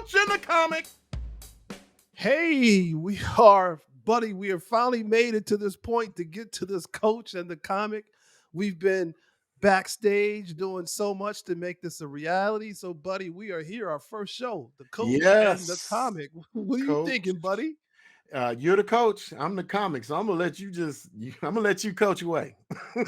coach and the comic. Hey, buddy, we have finally made it to this point to get to this coach and the comic. We've been backstage doing so much to make this a reality. So, buddy, we are here, our first show, the coach and the Yes, comic. What are you coach. thinking, buddy? You're the coach. I'm the comic, so I'm gonna let I'm gonna let you coach away. you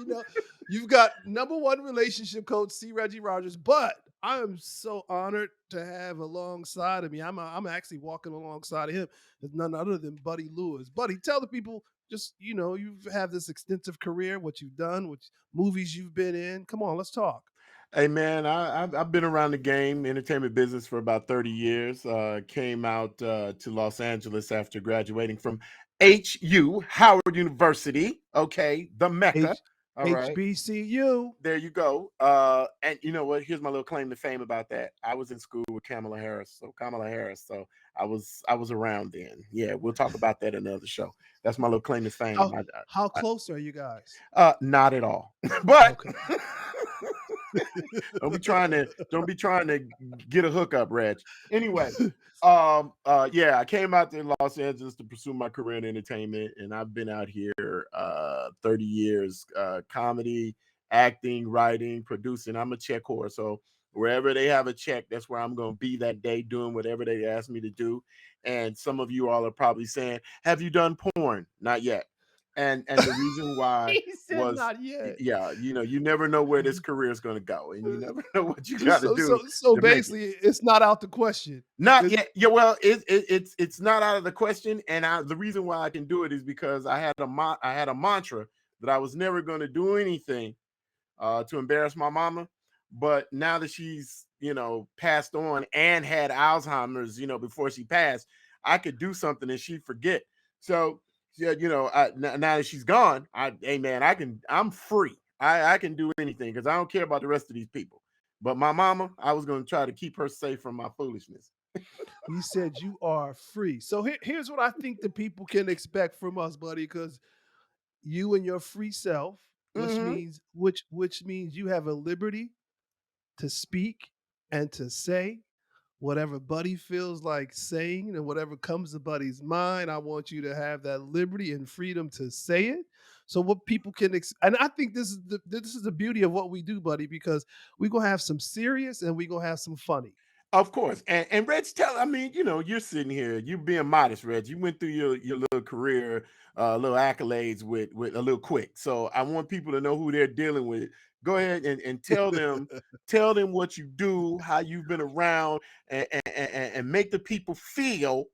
know, you've got number one relationship coach, C. Reggie Rogers, but I am so honored to have alongside of me. I'm actually walking alongside of him. It's none other than Buddy Lewis. Buddy, tell the people just you have this extensive career, what you've done, what movies you've been in. Come on, let's talk. Hey man, I've been around the game entertainment business for about 30 years. Came out to Los Angeles after graduating from HU Howard University. Okay, the Mecca. H All right. HBCU. There you go. And you know what? Here's my little claim to fame about that. I was in school with Kamala Harris, so Kamala Harris. So I was around then. Yeah, we'll talk about that in another show. That's my little claim to fame. How how I close are you guys? not at all, but Okay. don't be trying to get a hookup, Reg. Anyway, yeah, I came out to Los Angeles to pursue my career in entertainment, and I've been out here 30 years, comedy, acting, writing, producing. I'm a check whore, so wherever they have a check, that's where I'm going to be that day, doing whatever they ask me to do. And some of you all are probably saying, "Have you done porn?" Not yet. And the reason why He said was, not yet. yeah, you never know where this career is going to go, and you never know what you got to So do so so to make it. basically, it's not out the question. Not It's yet. Yeah, well, it's not out of the question, and the reason why I can do it is because I had a mantra that I was never going to do anything to embarrass my mama. But now that she's passed on and had Alzheimer's, before she passed, I could do something and she'd forget. So yeah, now that she's gone, hey man, I'm free. I can do anything because I don't care about the rest of these people. But my mama, I was going to try to keep her safe from my foolishness. You said you are free. So here's what I think the people can expect from us, buddy, because you and your free self, Hmm. which means you have a liberty to speak and to say whatever Buddy feels like saying and whatever comes to Buddy's mind. I want you to have that liberty and freedom to say it. So what people can and I think this is the beauty of what we do, Buddy, because we're gonna have some serious and we're gonna have some funny. Of course. And Reg, I mean, you're sitting here, you being modest, Reg. You went through your little career, little accolades with a little quick. So I want people to know who they're dealing with. Go ahead and tell them what you do, how you've been around, and make the people feel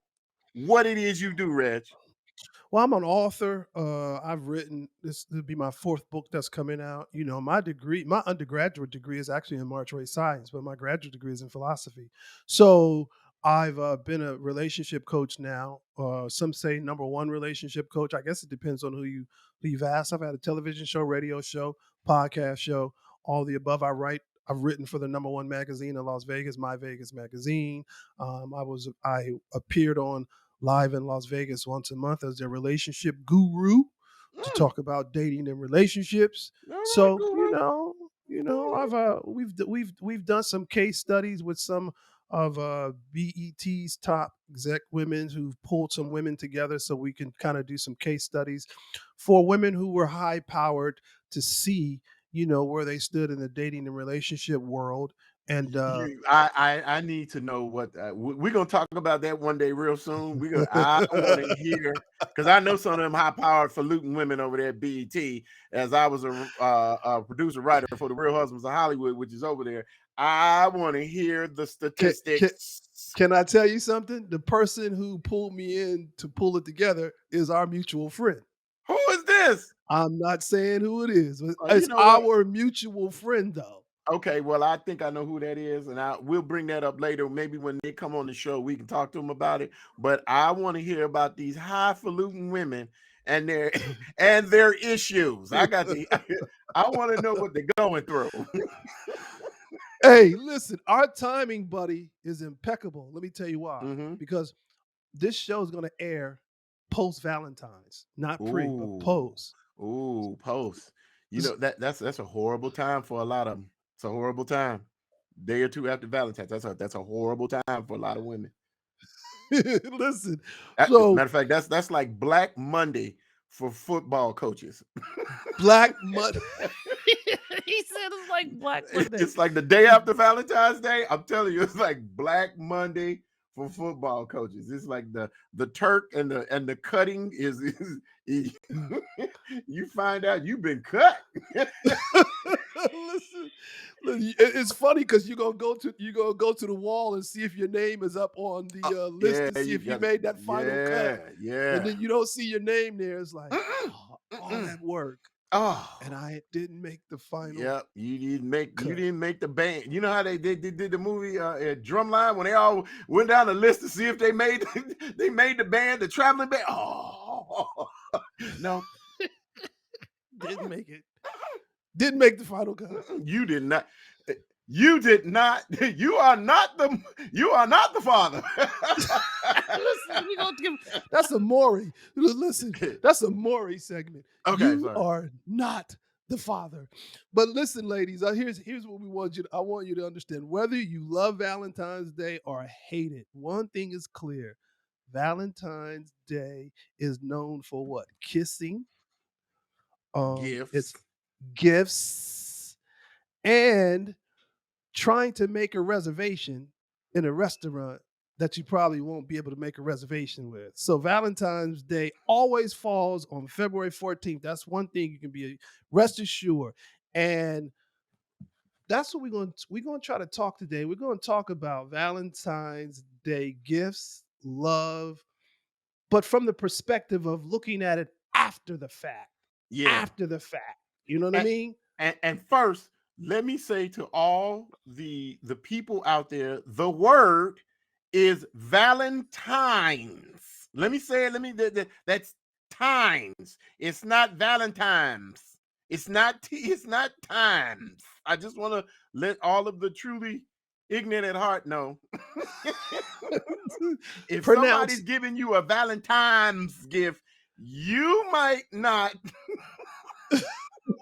what it is you do, Reg. Well, I'm an author. I've written this. Will be my fourth book that's coming out. My undergraduate degree is actually in March rate science, but my graduate degree is in philosophy. So I've been a relationship coach now. Some say number one relationship coach. I guess it depends on who you've asked. I've had a television show, radio show, podcast show, all the above. I've written for the number one magazine in Las Vegas, My Vegas Magazine. I appeared on live in Las Vegas once a month as their relationship guru to Mm, talk about dating and relationships. all right, So Guru. All I've we've done some case studies with some of BET's top exec women who've pulled some women together so we can kind of do some case studies for women who were high powered to see where they stood in the dating and relationship world and I need to know what we're gonna talk about that one day real soon. I want to hear because I know some of them high powered falutin women over there at BET. As I was a producer writer for the Real Husbands of Hollywood, which is over there. I want to hear the can, can, statistics. Can I tell you something? The person who pulled me in to pull it together is our mutual friend. Who is this? I'm not saying who it is, but You it's know what? our mutual friend, though. Okay, well, I think I know who that is, and we'll bring that up later. Maybe when they come on the show, we can talk to them about it. But I want to hear about these highfalutin women and their and their issues. I want to know what they're going through. Hey, listen, our timing, buddy, is impeccable. Let me tell you why. Hmm. Because this show is going to air post Valentine's, not pre, but Ooh, post. ooh, post. That's a horrible time for a lot of them. It's a horrible time. day or two after Valentine's. That's a horrible time for a lot of women. Listen, Matter so of fact, that's like Black Monday for football coaches. Black Monday. He said it's like Black Monday. It's like the day after Valentine's Day. I'm telling you, it's like Black Monday for football coaches. It's like the Turk and the cutting is you find out you've been cut. Listen, it's funny because you're gonna go to the wall and see if your name is up on the list Yeah, to see you if you got it. made that final cut, Yeah, and yeah. then you don't see your name there. It's like, Mm-mm, oh, all mm-mm. that work, and Oh, I didn't make the final yep. You cut. didn't make the band. You know how they did the movie Drumline when they all went down the list to see if they made they made the band, the traveling band. Oh no, Didn't make it. Didn't make the final cut. you did not. You did not. You are not the father. Listen, we gonna give that's a Maury. Listen, that's a Maury segment. Okay, You sorry. are not the father. But listen, ladies, here's what we want you to, I want you to understand. Whether you love Valentine's Day or hate it, one thing is clear. Valentine's Day is known for what? Kissing, Gifts. it's gifts, and trying to make a reservation in a restaurant that you probably won't be able to make a reservation with. So Valentine's Day always falls on February 14th. That's one thing you can be rest assured. And that's what we're going to try to talk today. We're going to talk about Valentine's Day gifts, love, but from the perspective of looking at it after the fact. Yeah. After the fact. You know what I And, mean? and first, let me say to all the people out there, the word is Valentine's. Let me say it. That's times. It's not Valentine's. It's not times. I just want to let all of the truly ignorant at heart know. If somebody's Pronounce giving you a Valentine's gift, you might not.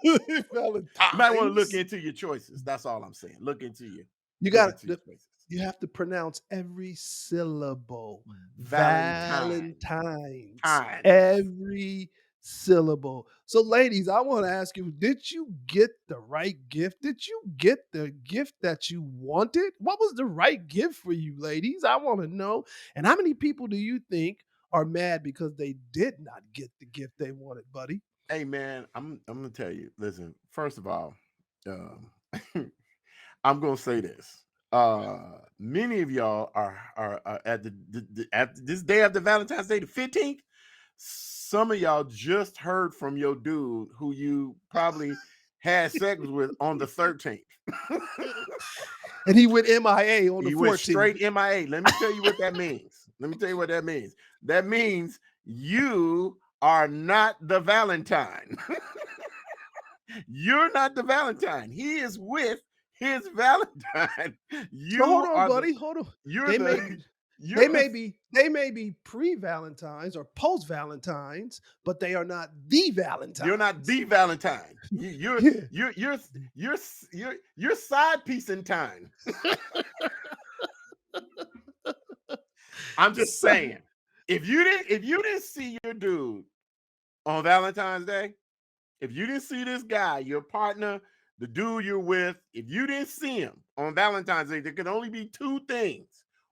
You might want to look Valentine's. into your choices. That's all I'm saying. You Look got into your choices. you have to pronounce every syllable. Valentine Valentine's. times. Every syllable. So, ladies, I want to ask you, did you get the right gift? Did you get the gift that you wanted? What was the right gift for you, ladies? I want to know. And how many people do you think are mad because they did not get the gift they wanted, buddy? Hey man, I'm gonna tell you. Listen, first of all, um, I'm gonna say this. Many of y'all are at at this day after Valentine's Day, the 15th. Some of y'all just heard from your dude who you probably had sex with on the 13th. And he went MIA on the He went 14th. straight MIA. Let me tell you what that means. Let me tell you what that means. That means you are not the Valentine. You're not the Valentine. He is with his Valentine. So hold You on, are the buddy. Hold on. you're They may the be you're the they may be pre-Valentines or post-Valentines, but they are not the you're not Valentines. the Valentine. Yeah. You're side piece in time. I'm just So saying. If you didn't see your dude on Valentine's Day, if you didn't see this guy, your partner, the dude you're with, if you didn't see him on Valentine's Day, there can only be two things.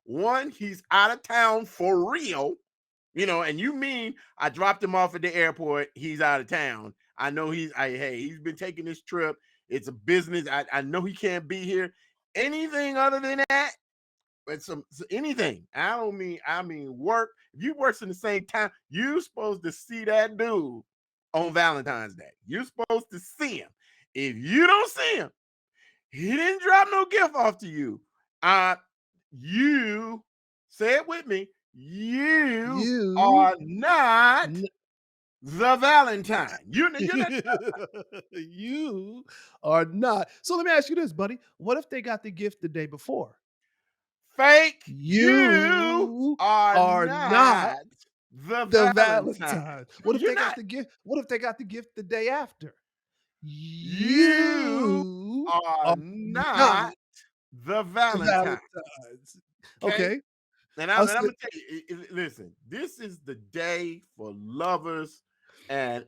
One, he's out of town for real, and you mean I dropped him off at the airport, he's out of town. I know he's been taking this trip. It's a business. I know he can't be here. Anything other than that, but anything. I mean work. If you works in the same time, you're supposed to see that dude on Valentine's Day. You're supposed to see him. If you don't see him, he didn't drop no gift off to you. You say it with me. You you are not n- the Valentine. You're not you are not. So let me ask you this, buddy. What if they got the gift the day before? fake. You You are are not not the the Valentine. Valentine. What if You're they got not. the gift? What if they got the gift the day after? You You are are not not the Valentine. Valentine's. Okay. Okay. And I'll I'm say gonna tell you, listen, this is the day for lovers, and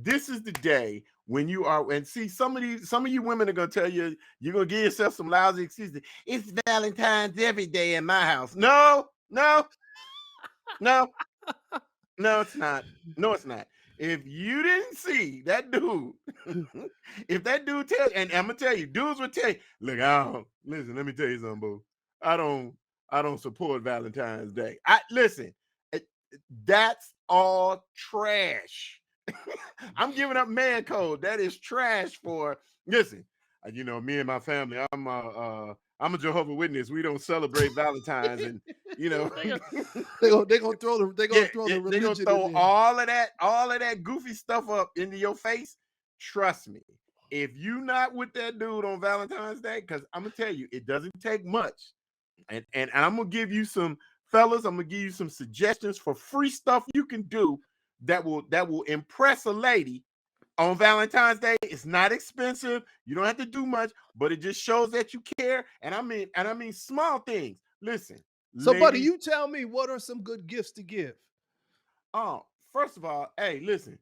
this is the day when you are. And see, some of you women are gonna tell you you're gonna give yourself some lousy excuses. It's Valentine's every day in my house. No, no, no, no, it's not. No, it's not. If you didn't see that dude, if that dude tells, and I'm gonna tell you, dudes will tell you, look, I don't listen. Let me tell you something, boo. I don't, I don't support Valentine's Day. I listen. That's all trash. I'm giving up man code. That is trash for. Listen, me and my family. I'm a Jehovah's Witness. We don't celebrate Valentine's, and you know, they gonna throw yeah, the they're gonna religion in throw there. all of that goofy stuff up into your face. Trust me, if you not with that dude on Valentine's Day, because I'm gonna tell you, it doesn't take much. And I'm gonna give you some fellas, I'm gonna give you some suggestions for free stuff you can do that will impress a lady on Valentine's Day. It's not expensive. You don't have to do much, but it just shows that you care. And I mean small things. Listen, So, buddy, ladies. you tell me what are some good gifts to give? Oh, first of all, hey, listen.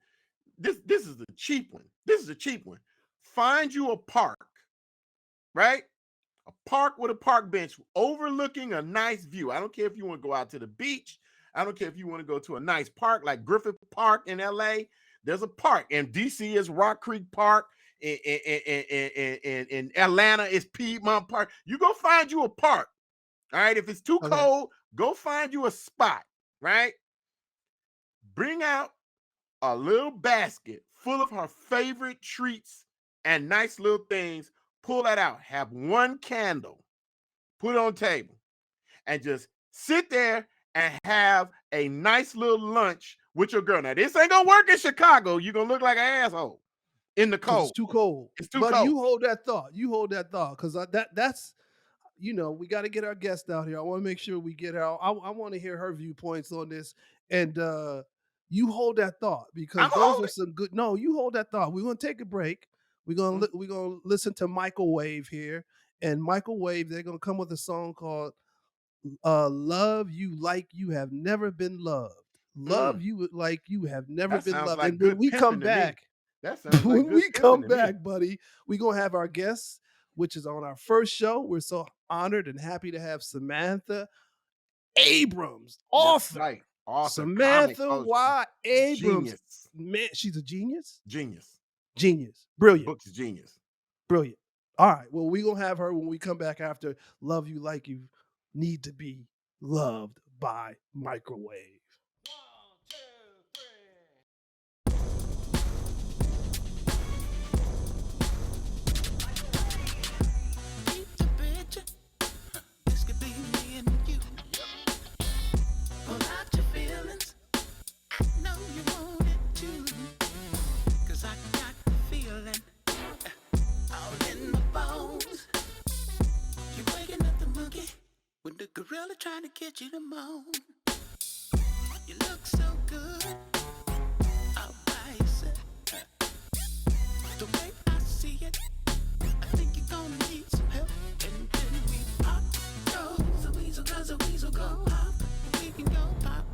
This is the cheap one. This is a cheap one. Find you a park, right? A park with a park bench overlooking a nice view. I don't care if you want to go out to the beach. I don't care if you want to go to a nice park like Griffith Park in LA. There's a park. In DC is Rock Creek Park. In Atlanta is Piedmont Park. You go find you a park. All right. If it's too Okay. cold, go find you a spot. Right. Bring out a little basket full of her favorite treats and nice little things. Pull that out. Have one candle. Put it on the table. And just sit there and have a nice little lunch with your girl. Now, this ain't gonna work in Chicago. You're gonna look like an asshole in the Because it's cold. too cold. It's too Buddy, cold. you hold that thought. Because that's we got to get our guest out here. I want to make sure we get her. I want to hear her viewpoints on this. And you hold that thought because those are some good. No, you hold that thought. We're gonna take a break. We're gonna listen to Microwave here, and Microwave they're gonna come with a song called "Love You Like You Have Never Been Loved." Love you like you have never That been sounds loved. like And when good we come pimping to me. back, That sounds like when good we pimping come to me. back, buddy, we're gonna have our guests, which is on our first show. We're so honored and happy to have Samantha Abrams, That's author. right. Author, comic, Samantha Y. Abrams. genius. Man, she's a genius. Genius. Genius. Brilliant. Book's genius. Brilliant. All right. Well, we're gonna have her when we come back after Love You Like You Need to Be Loved by Microwave. 'Cause I got the feeling all in my bones. You're waking up the monkey with the gorilla trying to get you to moan. You look so good all by yourself. The way I see it, I think you're gonna need some help. And then we pop, go, the weasel go pop. We can go pop.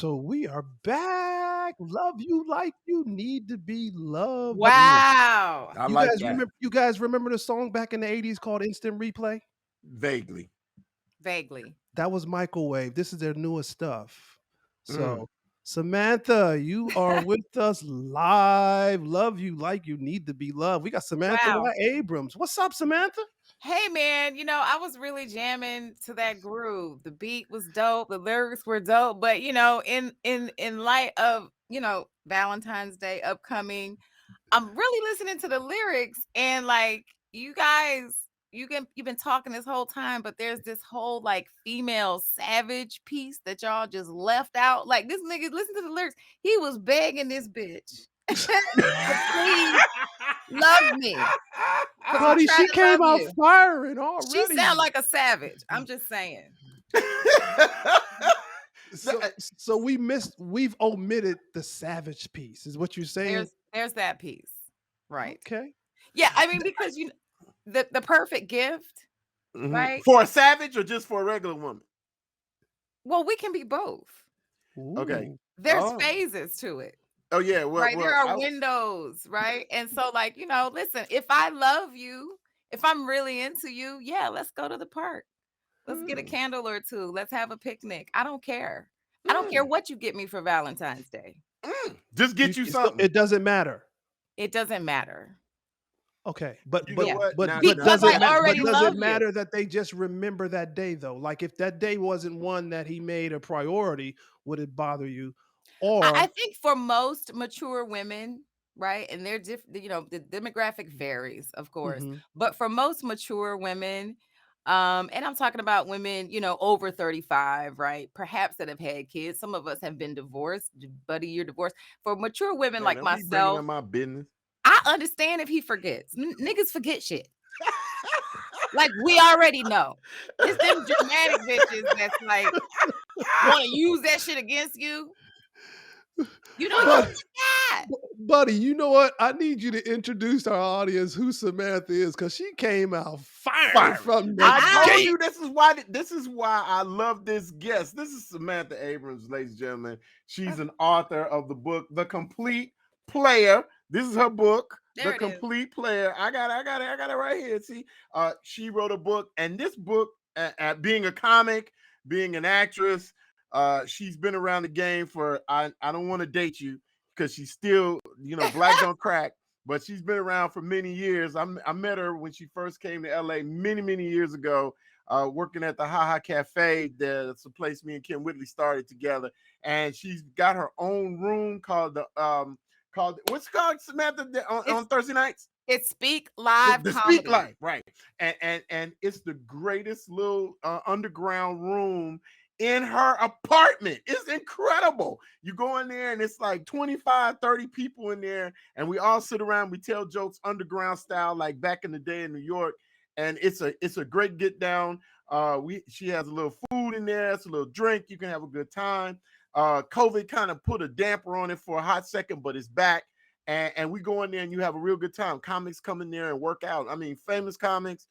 So we are back. Love you like you need to be loved. Wow. I like that. You guys remember the song back in the 80s called Instant Replay? Vaguely. Vaguely. That was Microwave. This is their newest stuff. Mm. So, Samantha, you are with us live. Love you like you need to be loved. We got Samantha Wow. Y. Abrams. What's up, Samantha? Hey man, I was really jamming to that groove. The beat was dope, the lyrics were dope, but in light of, Valentine's Day upcoming, I'm really listening to the lyrics and like you guys you've been talking this whole time, but there's this whole like female savage piece that y'all just left out. Like this nigga, listen to the lyrics. He was begging this bitch to please love me. 'Cause I'm Buddy, trying she to came love out you. firing She already. sound like a savage. I'm just saying. So we've omitted the savage piece, is what you're saying? There's that piece. Right. Okay. Yeah, I mean, because the perfect gift, Mhm. right? For a savage or just for a regular woman? Well, we can be both. Okay. Ooh. There's Oh. phases to it. Oh yeah. Well, Right. There are windows, right? And so, like, listen, if I love you, if I'm really into you, yeah, let's go to the park. Let's get a candle or two. Let's have a picnic. I don't care. I don't care what you get me for Valentine's Day. Just get you something. It doesn't matter. It doesn't matter. Okay, but You know what? Now- Because I already does love it you. matter that they just remember that day though? Like if that day wasn't one that he made a priority, would it bother you? Or I think for most mature women, right, and they're different, the demographic varies, of course, Mhm. but for most mature women, and I'm talking about women, over 35, right, perhaps that have had kids. Some of us have been divorced. Buddy, you're divorced. For mature women Man, like don't be bringing myself, up my business. I understand if he forgets. Niggas forget shit. Like we already know. It's them dramatic bitches that's like want to use that shit against you. You But- forgot. buddy, you know what? I need you to introduce our audience who Samantha is because she came out firing from the I told gate. you this is why I love this guest. This is Samantha Abrams, ladies and gentlemen. She's an author of the book The Complete Player. This is her book, There The it is. Complete Player. I got it right here. See, she wrote a book, and this book, at being a comic, being an actress, she's been around the game for. I don't want to date you because she's still, black don't crack. But she's been around for many years. I met her when she first came to LA many years ago, working at the Ha Ha Cafe. That's the place me and Kim Whitley started together. And she's got her own room called what's it called, Samantha, on Thursday nights? It's Speak Live The Comedy. Speak Live, right? And it's the greatest little underground room in her apartment. It's incredible. You go in there and it's like 25, 30 people in there, and we all sit around, we tell jokes underground style, like back in the day in New York. And it's a great get down. She has a little food in there, it's a little drink, you can have a good time. COVID kind of put a damper on it for a hot second, but it's back. And we go in there and you have a real good time. Comics come in there and work out. I mean, famous comics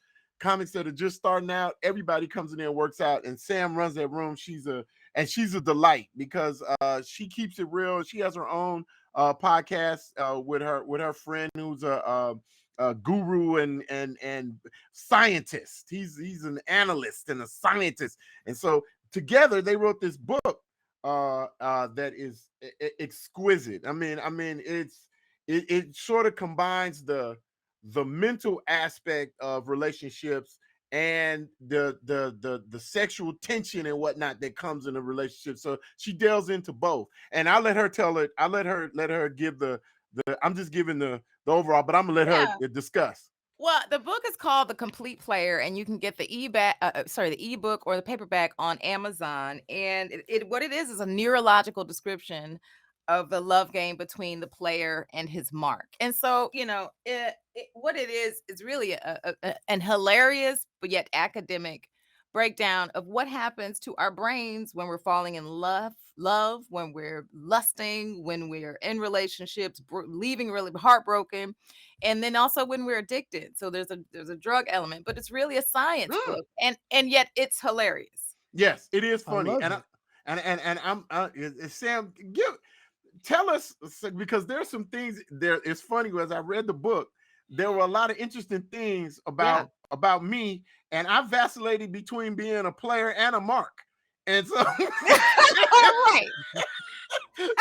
that are just starting out. Everybody comes in there and works out. And Sam runs that room. She's a delight because she keeps it real. She has her own podcast with her friend who's a guru and scientist. He's an analyst and a scientist. And so together they wrote this book that is exquisite. I mean, it sort of combines the mental aspect of relationships and the sexual tension and whatnot that comes in a relationship. So she delves into both. And I let her tell it. I let her give the I'm just giving the overall, but I'm gonna let her discuss. Well, the book is called The Complete Player, and you can get the the ebook or the paperback on Amazon. And what it is a neurological description of the love game between the player and his mark. And so, what it is really an hilarious but yet academic breakdown of what happens to our brains when we're falling in love, when we're lusting, when we're in relationships, leaving really heartbroken, and then also when we're addicted. So there's a drug element, but it's really a science book, and yet it's hilarious. Yes, it is funny, love and it. and I'm Sam, tell us, because there's some things there. It's funny, as I read the book, there were a lot of interesting things Yeah. about me, and I vacillated between being a player and a mark, and so All right.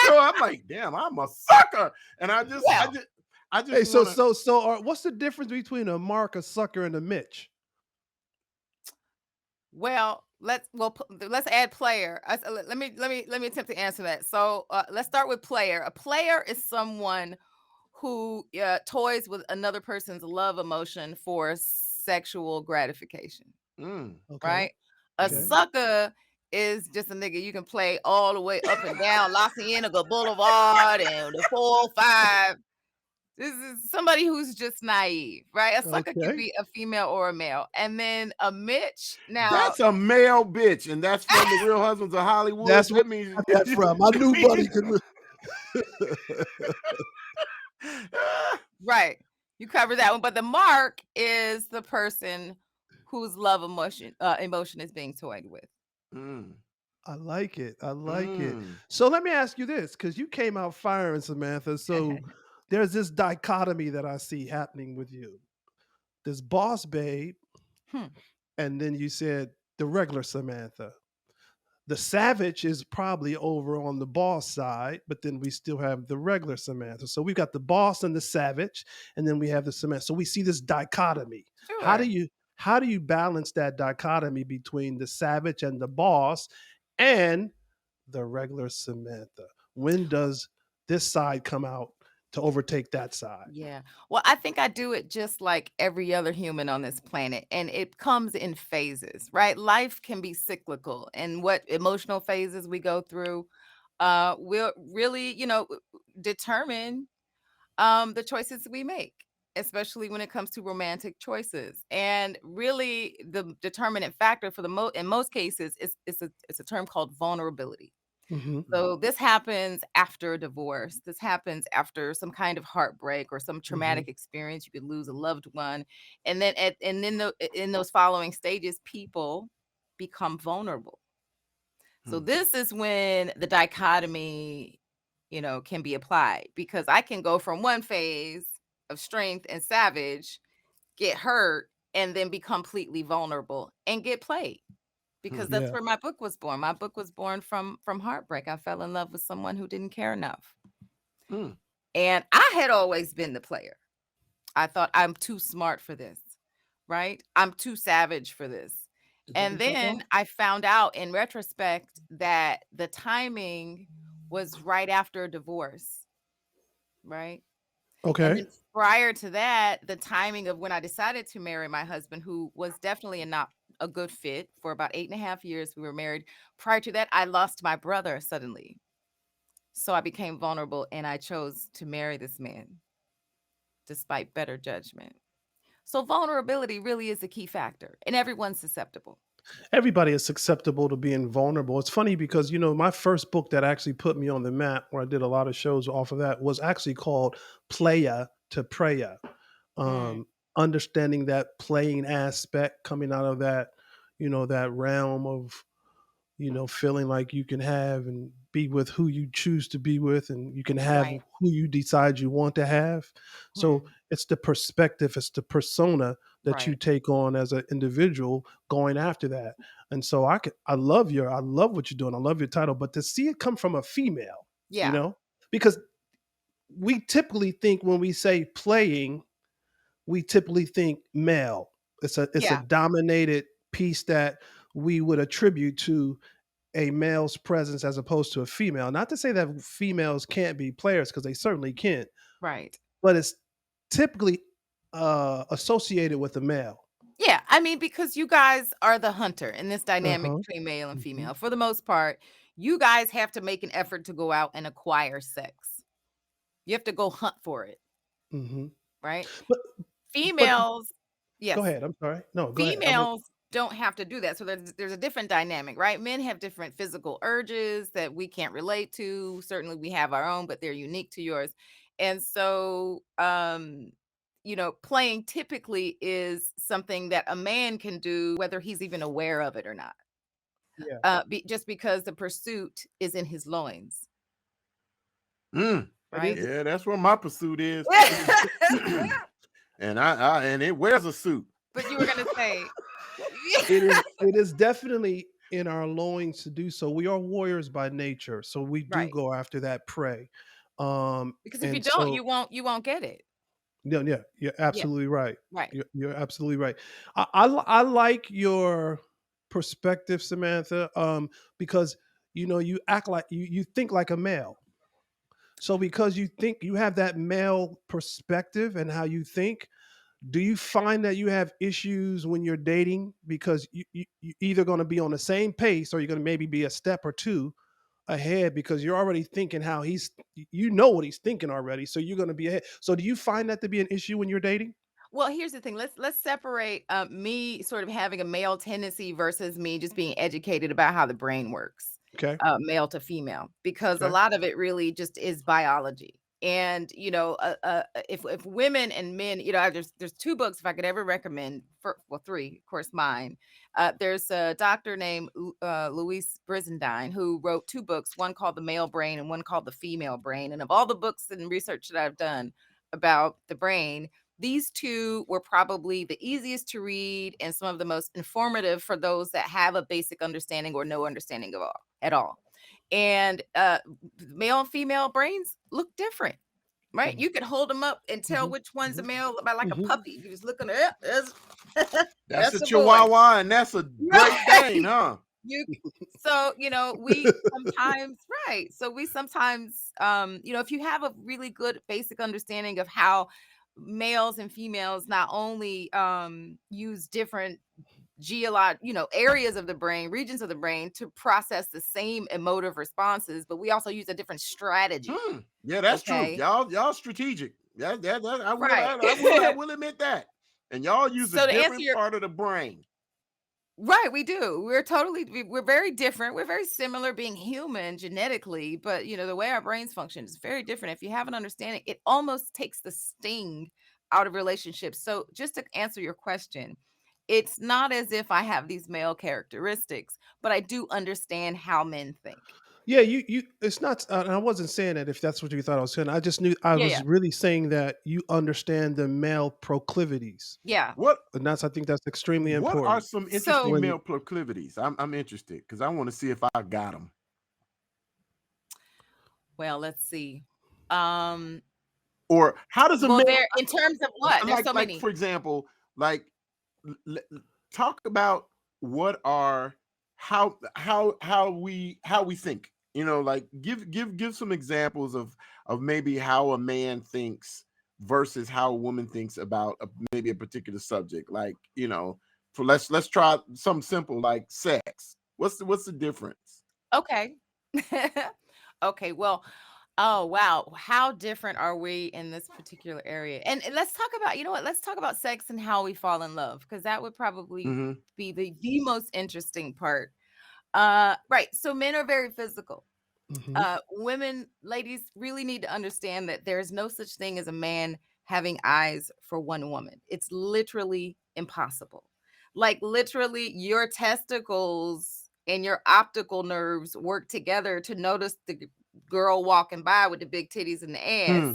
so I'm like, damn, I'm a sucker, and Well, I just Hey, so want to. so so what's the difference between a Mark, a sucker, and a Mitch? well, let's add player. Let me attempt to answer that. So let's start with player. A player is someone who toys with another person's love emotion for sexual gratification, Mm, Okay, right? A okay. mm. sucker is just a nigga you can play all the way up and down La Cienega Boulevard and the 405. This is somebody who's just naive, right? A sucker could Okay. be a female or a male. And then a Mitch, now, That's a male bitch, and that's from the Real Husbands of Hollywood. That's where That means I got that from. My it new buddy means can. right. You cover that one. But the mark is the person whose love emotion is being toyed with. Mm, I like it. I like it. mm. So let me ask you this, because you came out firing, Samantha. So there's this dichotomy that I see happening with you. This boss babe, Hmm. and then you said the regular Samantha. The savage is probably over on the boss side, but then we still have the regular Samantha. So we've got the boss and the savage, and then we have the Samantha. So we see this dichotomy. How do Sure. you how do you balance that dichotomy between the savage and the boss and the regular Samantha? When does this side come out to overtake that side? Yeah. Well, I think I do it just like every other human on this planet, and it comes in phases, right? Life can be cyclical, and what emotional phases we go through will really, determine the choices we make, especially when it comes to romantic choices. And really, the determinant factor for in most cases is it's a term called vulnerability. Hmm. So this happens after a divorce. This happens after some kind of heartbreak or some Hmm. traumatic experience. You could lose a loved one, and then in those following stages, people become vulnerable. So Hmm. this is when the dichotomy, can be applied, because I can go from one phase of strength and savage, get hurt, and then be completely vulnerable and get played, Hmm. because that's Yeah. where my book was born. My book was born from heartbreak. I fell in love with someone who didn't care enough. Hmm. And I had always been the player. I thought I'm too smart for this, right? I'm too savage for this. Did that And get cut off? then I found out in retrospect that the timing was right after a divorce, right? And Okay. then prior to that, the timing of when I decided to marry my husband, who was definitely not a good fit, for about 8.5 years, we were married. Prior to that, I lost my brother suddenly. So I became vulnerable and I chose to marry this man despite better judgment. So vulnerability really is a key factor, and everyone's susceptible. Everybody is susceptible to being vulnerable. It's funny because my first book that actually put me on the map, where I did a lot of shows off of that, was actually called Playa to Praya. Mm, Um, Understanding that playing aspect, coming out of that realm of feeling like you can have and be with who you choose to be with, and you can have right. who you decide you want to have. So Mm, it's the perspective, it's the persona that you right. take on as an individual going after that. And so I love what you're doing. I love your title, but to see it come from a female, you Yeah. know, because we typically think when we say playing, we typically think male. It's a Yeah. dominated piece that we would attribute to a male's presence as opposed to a female. Not to say that females can't be players, because they certainly can, Right. but it's typically associated with a male. Yeah, I mean, because you guys are the hunter in this Uh dynamic huh. between male and Hmm. female. For the most part, you guys have to make an effort to go out and acquire sex. You have to go hunt for it, Hmm. right? But but Females, go yes, ahead. I'm sorry. No, go ahead. females don't have to do that. So there's a different dynamic, right? Men have different physical urges that we can't relate to. Certainly we have our own, but they're unique to yours. And so playing typically is something that a man can do whether he's even aware of it or not. Yeah. just because the pursuit is in his loins, Mm. It is. right? Yeah, that's where my pursuit is. And and it wears a suit. But you were gonna say, It is definitely in our loins to do so. We are warriors by nature, so we do right? go after that prey. Because if you And don't, so you won't get it. yeah, yeah, you're Yeah, absolutely right. right. You're absolutely right. I like your perspective, Samantha, because you act like you think like a male. So because you think you have that male perspective and how you think, do you find that you have issues when you're dating because you're either going to be on the same pace or you're going to maybe be a step or two ahead because you're already thinking how you know what he's thinking already, so you're going to be ahead. So do you find that to be an issue when you're dating? Well, here's the thing. Let's separate me sort of having a male tendency versus me just being educated about how the brain works, Okay. male to female, because a Okay. lot of it really just is biology. And if women and men, there's two books if I could ever recommend for well three, of course mine. There's a doctor named Louise Brizendine who wrote two books, one called The Male Brain and one called The Female Brain. And of all the books and research that I've done about the brain, these two were probably the easiest to read and some of the most informative for those that have a basic understanding or no understanding of all at all. And male and female brains look different, right? Mhm. You could hold them up and tell Mhm. which one's a Mhm. male by like a Mhm. puppy. You just look at it, that's That's that's a a boy. Chihuahua, and that's a Great Dane, Right. huh? You so we sometimes right. So we sometimes if you have a really good basic understanding of how males and females not only use different areas of the brain, regions of the brain to process the same emotive responses, but we also use a different strategy. Yeah, that's true. Okay. Y'all strategic. That Right. I will admit that. And y'all use a So to answer different your part of the brain. right, we do. We're very different. We're very similar being human genetically, but the way our brains function is very different. If you have an understanding, it almost takes the sting out of relationships. So just to answer your question, it's not as if I have these male characteristics, but I do understand how men think. Yeah, you it's not and I wasn't saying that if that's what you thought I was saying. I just knew I Yeah, was yeah. really saying that you understand the male proclivities. Yeah. What And I think that's extremely what are important. some So, interesting When male proclivities? I'm interested because I want to see if I got them. well, let's see. Um, Or how does a well, male there in terms of what? There's so like many. for example, like talk about what are how we think, like give some examples of maybe how a man thinks versus how a woman thinks about maybe a particular subject, like for let's try something simple like sex. What's the difference? Okay. Okay, well, oh wow, how different are we in this particular area? And let's talk about, you know what? Let's talk about sex and how we fall in love because that would probably Hmm. be the most interesting part. Right. So men are very physical. Mhm. Women, ladies really need to understand that there's no such thing as a man having eyes for one woman. It's literally impossible. Like literally your testicles and your optical nerves work together to notice the girl walking by with the big titties and the ass Hmm.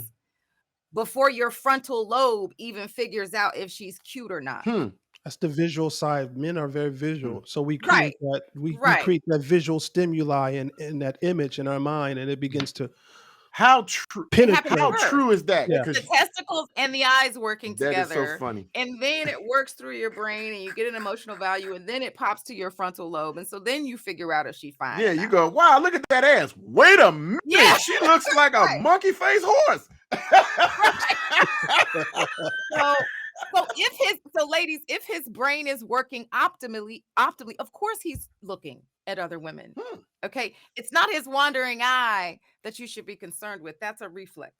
before your frontal lobe even figures out if she's cute or not. Hmm. That's the visual side. Men are very Hmm. visual. So we create Right. that we Right. create that visual stimuli and that image in our mind and it begins to How true It happens how penetrate. first. true is that? Yeah. It's the Because testicles and the eyes working that is so together, funny. and then it works through your brain, and you get an emotional value, and then it pops to your frontal lobe, and so then you figure out if she's fine Yeah, or you not. go, wow, look at that ass. Wait a Yeah, minute. She looks like a right, monkey face horse. right. So, ladies, if his brain is working optimally, of course he's looking at other women. Hmm. Okay, it's not his wandering eye that you should be concerned with. That's a reflex.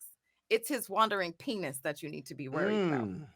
It's his wandering penis that you need to be worried about. Mm.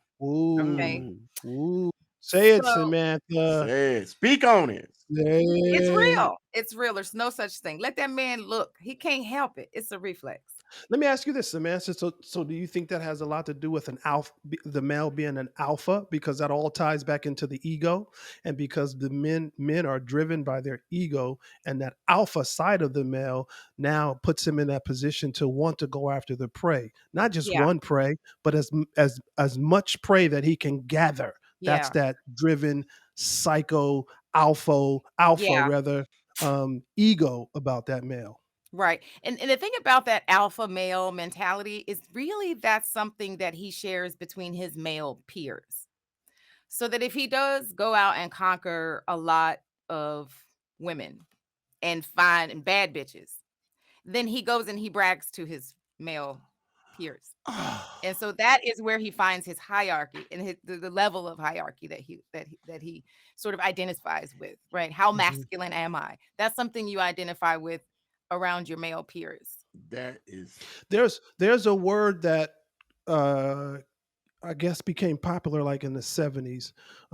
Okay, Ooh. Ooh. Say it, so Samantha. Say it. Speak on it. Say it's it. real. It's real. There's no such thing. Let that man look. He can't help it. It's a reflex. Let me ask you this, Samantha. So do you think that has a lot to do with an alpha, the male being an alpha, because that all ties back into the ego, and because the men are driven by their ego, and that alpha side of the male now puts him in that position to want to go after the prey, not just Yeah. one prey, but as much prey that he can gather. That's Yeah. that driven psycho alpha Yeah. rather ego about that male. Right. And the thing about that alpha male mentality is really that's something that he shares between his male peers. So that if he does go out and conquer a lot of women and find and bad bitches, then he goes and he brags to his male peers. And so that is where he finds his hierarchy and the level of hierarchy that he sort of identifies with, right? How Mhm. masculine am I? That's something you identify with around your male peers. That is There's a word that uh I guess became popular like in the 70s.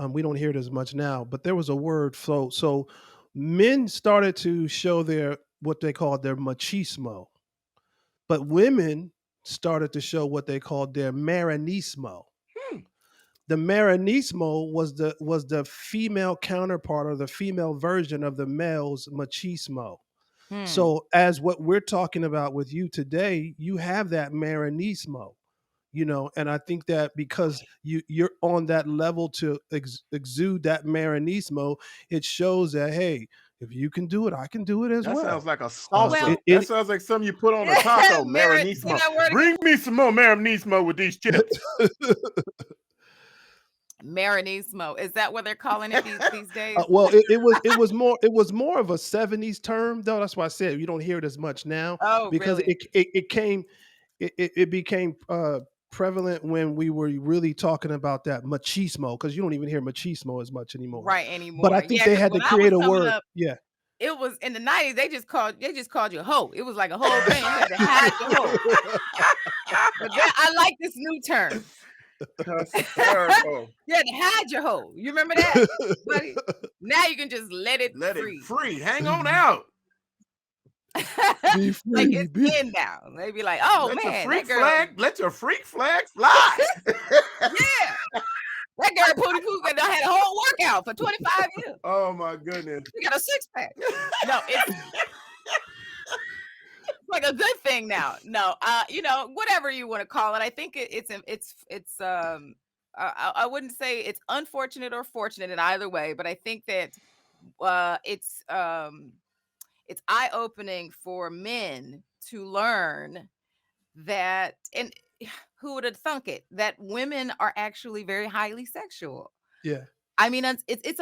We don't hear it as much now, but there was a word. So men started to show their what they called their machismo, but women started to show what they called their marinismo. hmm, The marinismo was the female counterpart or the female version of the male's machismo. Hmm. So as what we're talking about with you today, you have that marinismo, and I think that because you're on that level to exude that marinismo, it shows that, hey, if you can do it, I can do it as that sounds well. like a Well, salsa. That sounds like something you put on a taco. Say Marinissimo. that word again. Bring me some more marinissimo with these chips. Marinismo. Is that what they're calling it these days? Well, it was more of a 70s term, though. That's why I said you don't hear it as much now, Oh, because really? it became prevalent when we were really talking about that machismo, because you don't even hear machismo as much anymore. Right But I anymore. think Yeah, they because had to when I was create a coming word. up, Yeah. it was in the 90s, they just called you a hoe. It was like a whole thing. You had to hide your hoe. But then I like this new term. Hysterical. You had to hide your hoe. You remember that, buddy? Now you can just let it Let it free. free. Hang on out. Be Like free. it's in now. They be like, oh Let your man, freak flag. Let your freak flag fly. yeah, that girl Pootie Poo done had a whole workout for 25 years. Oh my goodness. She got a six pack. No, it's like a good thing now. No, whatever you want to call it. I think I wouldn't say it's unfortunate or fortunate in either way, but I think that uh it's um it's eye-opening for men to learn that, and who would have thunk it, that women are actually very highly sexual. Yeah. I mean,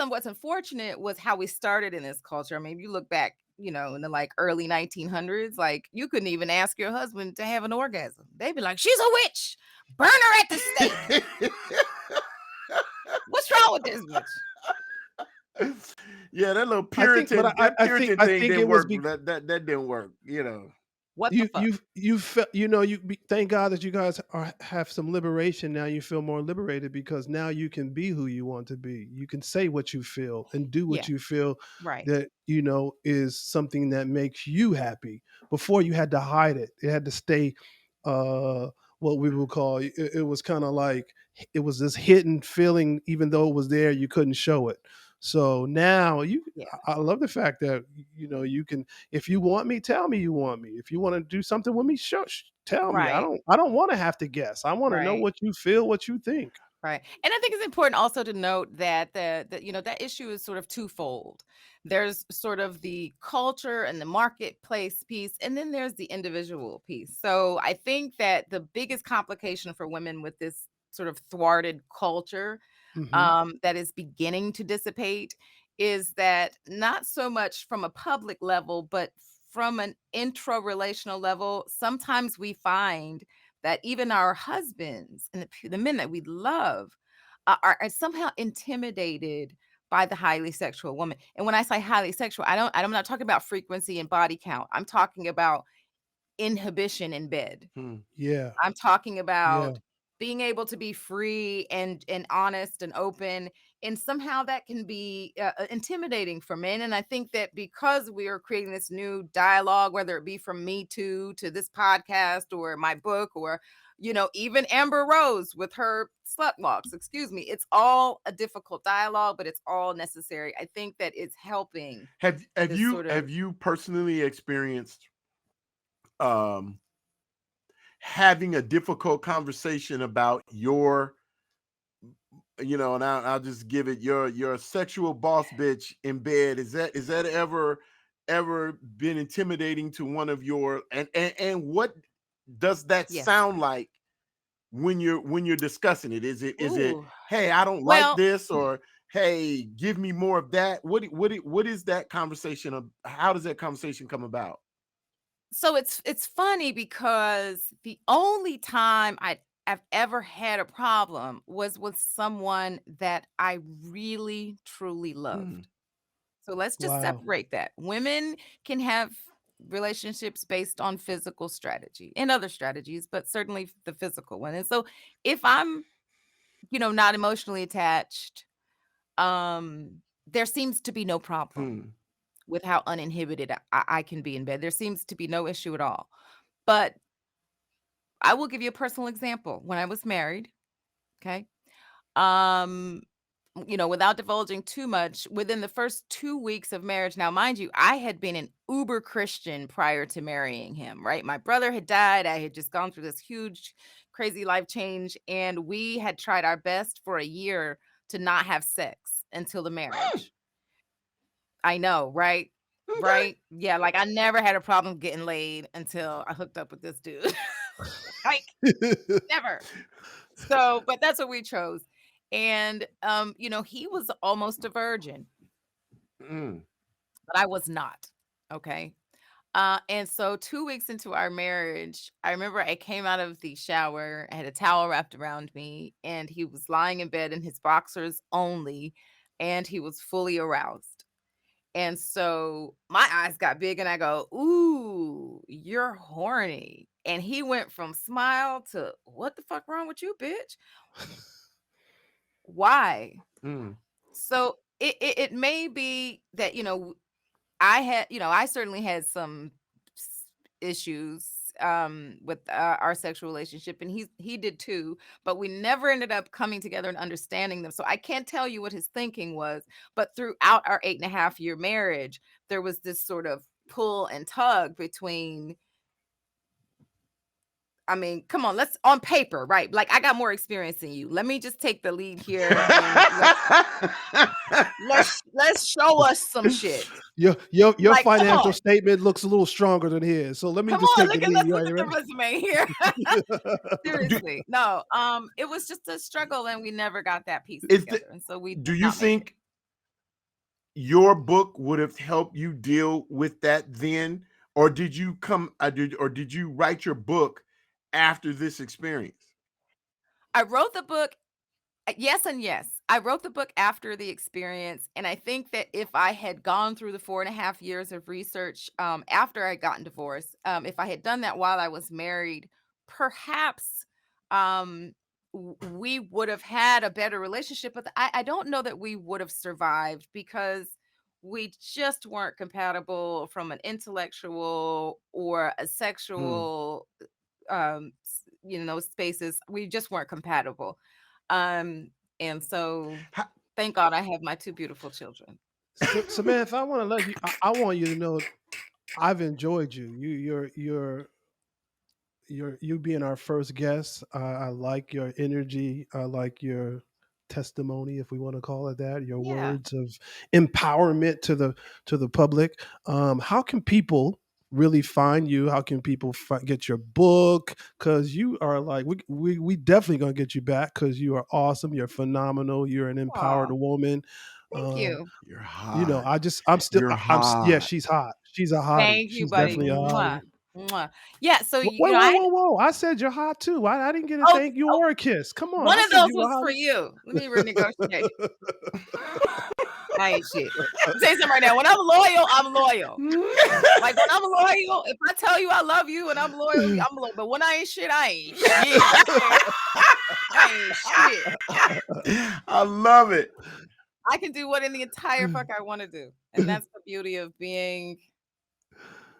what's unfortunate was how we started in this culture. I mean, if you look back, in the like early 1900s, like you couldn't even ask your husband to have an orgasm. They'd be like, "She's a witch, burn her at the stake." What's wrong with this bitch? Yeah, that little I think, but Puritan, that I think Puritan I thing think didn't it was work. That didn't work. What the you fuck? thank God that you guys have some liberation now. You feel more liberated because now you can be who you want to be. You can say what you feel and do Yeah, what you feel right. that is something that makes you happy. Before you had to hide it. It had to stay uh what we would call it was kind of like it was this hidden feeling, even though it was there, you couldn't show it. So now Yeah, I love the fact that you can, if you want me, tell me you want me. If you want to do something with me, sure, tell me. I right, don't want to have to guess. I want to know right. what you feel, what you think. Right. And I think it's important also to note that that issue is sort of twofold. There's sort of the culture and the marketplace piece, and then there's the individual piece. So I think that the biggest complication for women with this sort of thwarted culture Hmm. that is beginning to dissipate is that not so much from a public level, but from an intra-relational level, sometimes we find that even our husbands and the men that we love are somehow intimidated by the highly sexual woman. And when I say highly sexual, I'm not talking about frequency and body count. I'm talking about inhibition in bed. Hmm. Yeah, I'm talking yeah, about being able to be free and honest and open And somehow that can be intimidating for men. And I think that because we are creating this new dialogue, whether it be from Me Too to this podcast or my book, or even Amber Rose with her slut walks, excuse me, it's all a difficult dialogue, but it's all necessary. I think that it's helping Have this sort of. you personally experienced um having a difficult conversation about your, and I'll just give it, your sexual boss bitch in bed? Is that ever been intimidating to one of your, and what does that Yes. sound like when you're discussing it? Is it Ooh. hey, I don't like Well, this, or hey, give me more of that? What is that conversation of, how does that conversation come about? so it's funny because the only time I've ever had a problem was with someone that I really truly loved. Mm, So let's just Wow. separate that. Women can have relationships based on physical strategy and other strategies, but certainly the physical one. And so if I'm, not emotionally attached, there seems to be no problem mm, with how uninhibited I can be in bed. There seems to be no issue at all. But I will give you a personal example. When I was married, okay, um, without divulging too much, within the first 2 weeks of marriage, now, mind you, I had been an uber Christian prior to marrying him, right? My brother had died. I had just gone through this huge, crazy life change, and we had tried our best for a year to not have sex until the marriage. I know, right? okay. Right? Yeah, like I never had a problem getting laid until I hooked up with this dude. Like, never. So, but that's what we chose. And he was almost a virgin, Mm, but I was not. Okay. And so 2 weeks into our marriage, I remember I came out of the shower, I had a towel wrapped around me, and he was lying in bed in his boxers only, and he was fully aroused. And so my eyes got big and I go, "Ooh, you're horny." And he went from smile to, "What the fuck wrong with you, bitch? Why?" mm, So it may be that, I certainly had some issues with our sexual relationship, and he did too, but we never ended up coming together and understanding them. So I can't tell you what his thinking was, but throughout our 8.5-year marriage, there was this sort of pull and tug between. I mean, come on, let's on paper, right? Like I got more experience than you. Let me just take the lead here and let's show us some shit. Your Like, come financial on. statement looks a little stronger than his. So let me Come just on, take the lead. let's You look at the ready? resume here. do, Seriously. No, it was just a struggle and we never got that piece is the, together. And so we do did you not make it. think your book would have helped you deal with that then, or did you did you write your book after this experience? I wrote the book. Yes and yes. I wrote the book after the experience, and I think that if I had gone through the 4.5 years of research after I gotten divorced, if I had done that while I was married, perhaps um, we would have had a better relationship. But I don't know that we would have survived because we just weren't compatible from an intellectual or a Hmm. sexual spaces. We just weren't compatible. Um, and so How, thank God I have my two beautiful children. Samantha, I want to let you. I want you to know I've enjoyed you. You being our first guest. I like your energy. I like your testimony, if we want to call it that. Your Yeah. words of empowerment to the public. How can people really find you? How can people get your book? Because you are like we definitely gonna get you back because you are awesome. You're phenomenal. You're an empowered Aw, woman. thank Um, you. you're hot. You're yeah, hot. she's hot. She's a hottie. Thank you, She's buddy. definitely a Mwah. hottie. Mwah. Yeah, so Whoa, you know, whoa, I whoa, whoa! I said you're hot too. I didn't get a oh, thank you oh or a kiss. Come on, one I of said those you was were for you. Let me renegotiate it. I ain't shit. I'll tell you something right now. When I'm loyal, I'm loyal. Like when I'm loyal, if I tell you I love you and I'm loyal, hot. I'm loyal. But when I ain't shit, I ain't shit. Okay. I ain't shit. I love it. I can do what in the entire fuck I want to do. And that's the beauty of being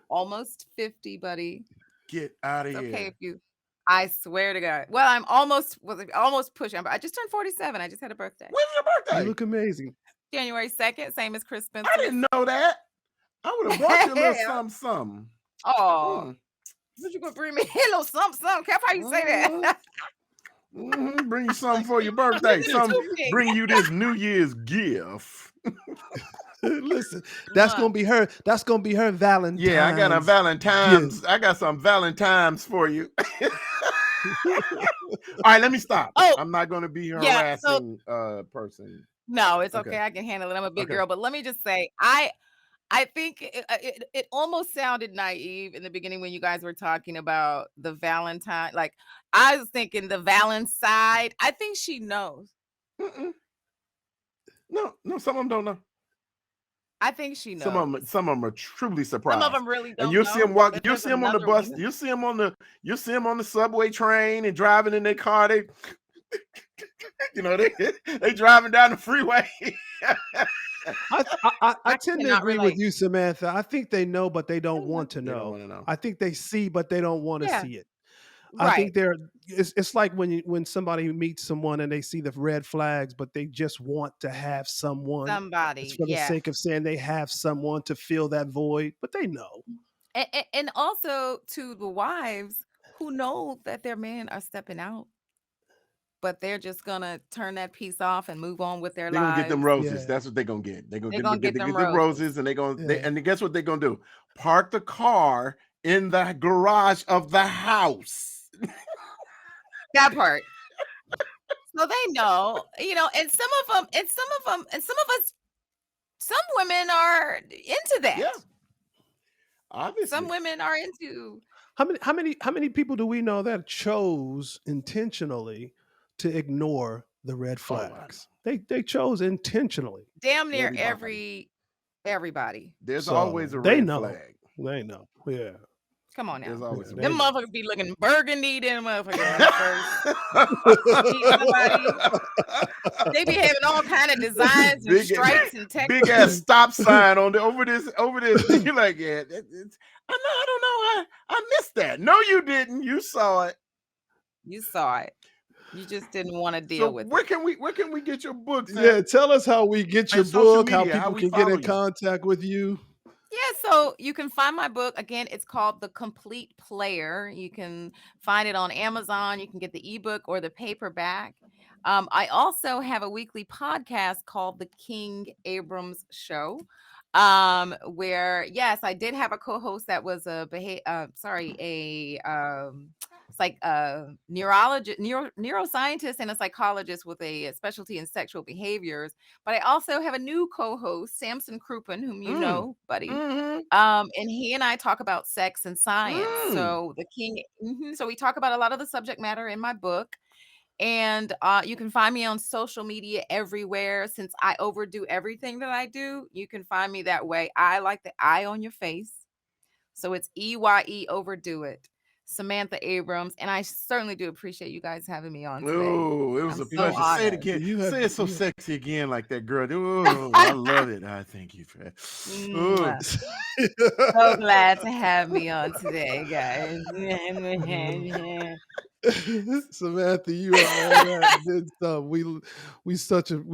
almost 50, buddy. Get out of It's okay here. if you, I swear to God. Well, I'm almost pushing. I just turned 47. I just had a birthday. When's your birthday? You look amazing. January 2nd, same as Chris Spencer. I didn't know that. I would have brought you a little something. Oh, you gonna bring me a little something? Careful how you say that. Bring you something for your birthday. Bring you this New Year's gift. Listen, that's gonna be her. That's gonna be her Valentine's. Yeah, I got a Valentine's. Gift. I got some Valentine's for you. All right, let me stop. Oh, I'm not gonna be harassing person. No, it's okay. I can handle it. I'm a big girl. But let me just say, I think it almost sounded naive in the beginning when you guys were talking about the Valentine. Like, I was thinking the Valentine side. I think she knows. No, some of them don't know. I think she knows. Some of them are truly surprised. Some of them really don't. And you'll see them walk. You'll see them on the bus. You'll see them on the subway train and driving in their car. They, they driving down the freeway. I tend to agree with you, Samantha. I think they know, but they don't want to know. Don't want to know. I think they see, but they don't want to see it. Right. I think it's like when somebody meets someone and they see the red flags, but they just want to have somebody. It's for the sake of saying they have someone to fill that void, but they know. And also to the wives who know that their men are stepping out, but they're just gonna turn that piece off and move on with their lives. They're gonna get them roses. Yeah. That's what they're gonna get. They're gonna get them roses, and and guess what they're gonna do? Park the car in the garage of the house. That part. So they know, and some of us, some women are into that. Yeah. Obviously. Some women are into. How many people do we know that chose intentionally to ignore the red flags? They chose intentionally. Damn near everybody. There's always a red flag. They know. Yeah. Come on now. Them motherfuckers be looking burgundy, them motherfuckers. They be having all kind of designs and stripes and textures. Big ass stop sign on over this. You're like, yeah, I don't know. I missed that. No, you didn't. You saw it. You saw it. You just didn't want to deal with it. Where can we get your books? Yeah, tell us how we get your book, how people can get in contact with you. Yeah, so you can find my book. Again, it's called The Complete Player. You can find it on Amazon. You can get the ebook or the paperback. I also have a weekly podcast called The King Abrams Show, where, yes, I did have a co-host that was it's like a neuroscientist and a psychologist with a specialty in sexual behaviors. But I also have a new co-host, Samson Crouppen, whom you know, buddy. Mm-hmm. And he and I talk about sex and science. So the King, so we talk about a lot of the subject matter in my book. And you can find me on social media everywhere. Since I overdo everything that I do, you can find me that way. I like the eye on your face. So it's EYE overdo it. Samantha Abrams, and I certainly do appreciate you guys having me on today. Oh, it was a pleasure. Say it again. Say it so sexy again, like that girl. Oh, I love it. I thank you for that. So glad to have me on today, guys. Samantha, you are all that good stuff. We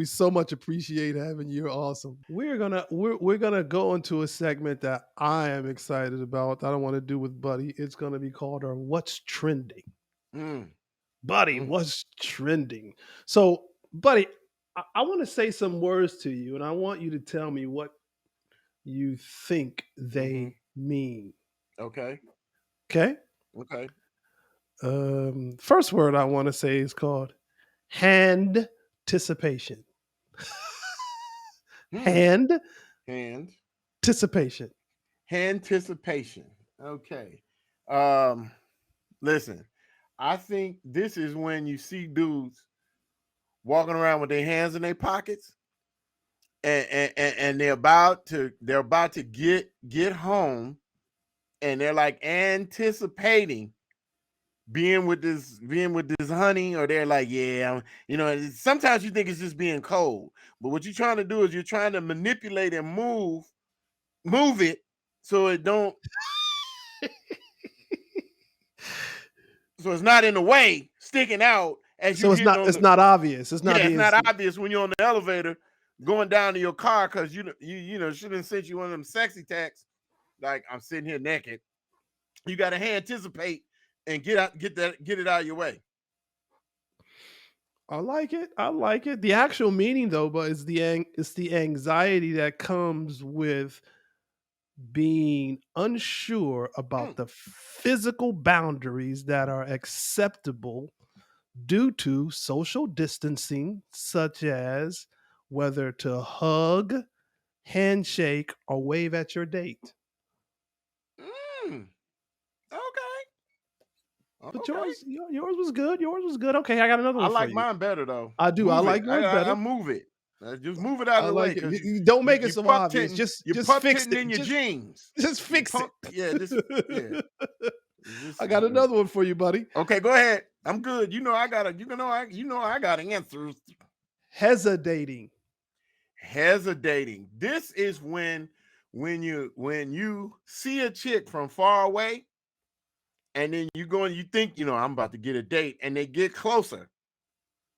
so much appreciate having you. You're awesome. We're gonna go into a segment that I am excited about. I don't want to do with Buddy. It's gonna be called our What's Trending. Buddy, what's trending? So, Buddy, I want to say some words to you, and I want you to tell me what you think they mean. Okay. Okay. Okay. First word I want to say is called hand-ticipation. Hand-ticipation. Hand-ticipation. Okay. Listen, I think this is when you see dudes walking around with their hands in their pockets and they're about to get home, and they're like anticipating being with this honey, or they're like, yeah, sometimes you think it's just being cold, but what you're trying to do is you're trying to manipulate and move it so it don't so it's not in the way, sticking out as you So getting on it's the not obvious. It's not yeah, it's being not seen. obvious when you're on the elevator going down to your car, because you shouldn't sent you one of them sexy texts like, I'm sitting here naked. You got to anticipate and get it out of your way. I like it. I like it. The actual meaning, though, but it's the anxiety that comes with being unsure about the physical boundaries that are acceptable due to social distancing, such as whether to hug, handshake, or wave at your date. Mm, okay. But Okay. yours was good. Yours was good. Okay, I got another I one for like you. mine better though. I do. I Move like it. yours better. I move it. Just move it out I of the way, like it. because You don't make it you so pup obvious. titting, Just you just pup fix titting it. in your jeans. Just fix it. Yeah, yeah. I got another one for you, buddy. Okay, go ahead. I'm good. I got answers. Hesitating. This is when you see a chick from far away, and then you go and you think, I'm about to get a date, and they get closer,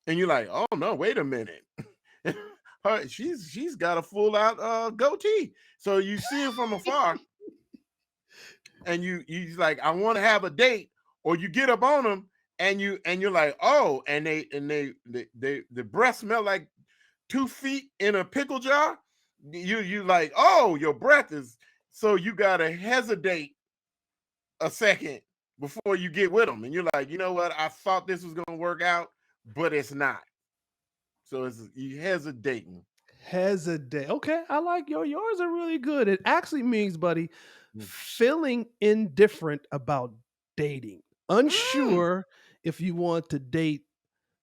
and you're like, oh no, wait a minute. She's got a full out goatee. So you see her from afar, and you're like, I want to have a date, or you get up on them, and you're like, oh, and the breath smell like 2 feet in a pickle jar. You like, oh, your breath is, so you gotta hesitate a second before you get with them, and you're like, you know what, I thought this was gonna work out, but it's not. So you hesitating. Hesitate. Okay, I like yours are really good. It actually means, buddy, feeling indifferent about dating. Unsure if you want to date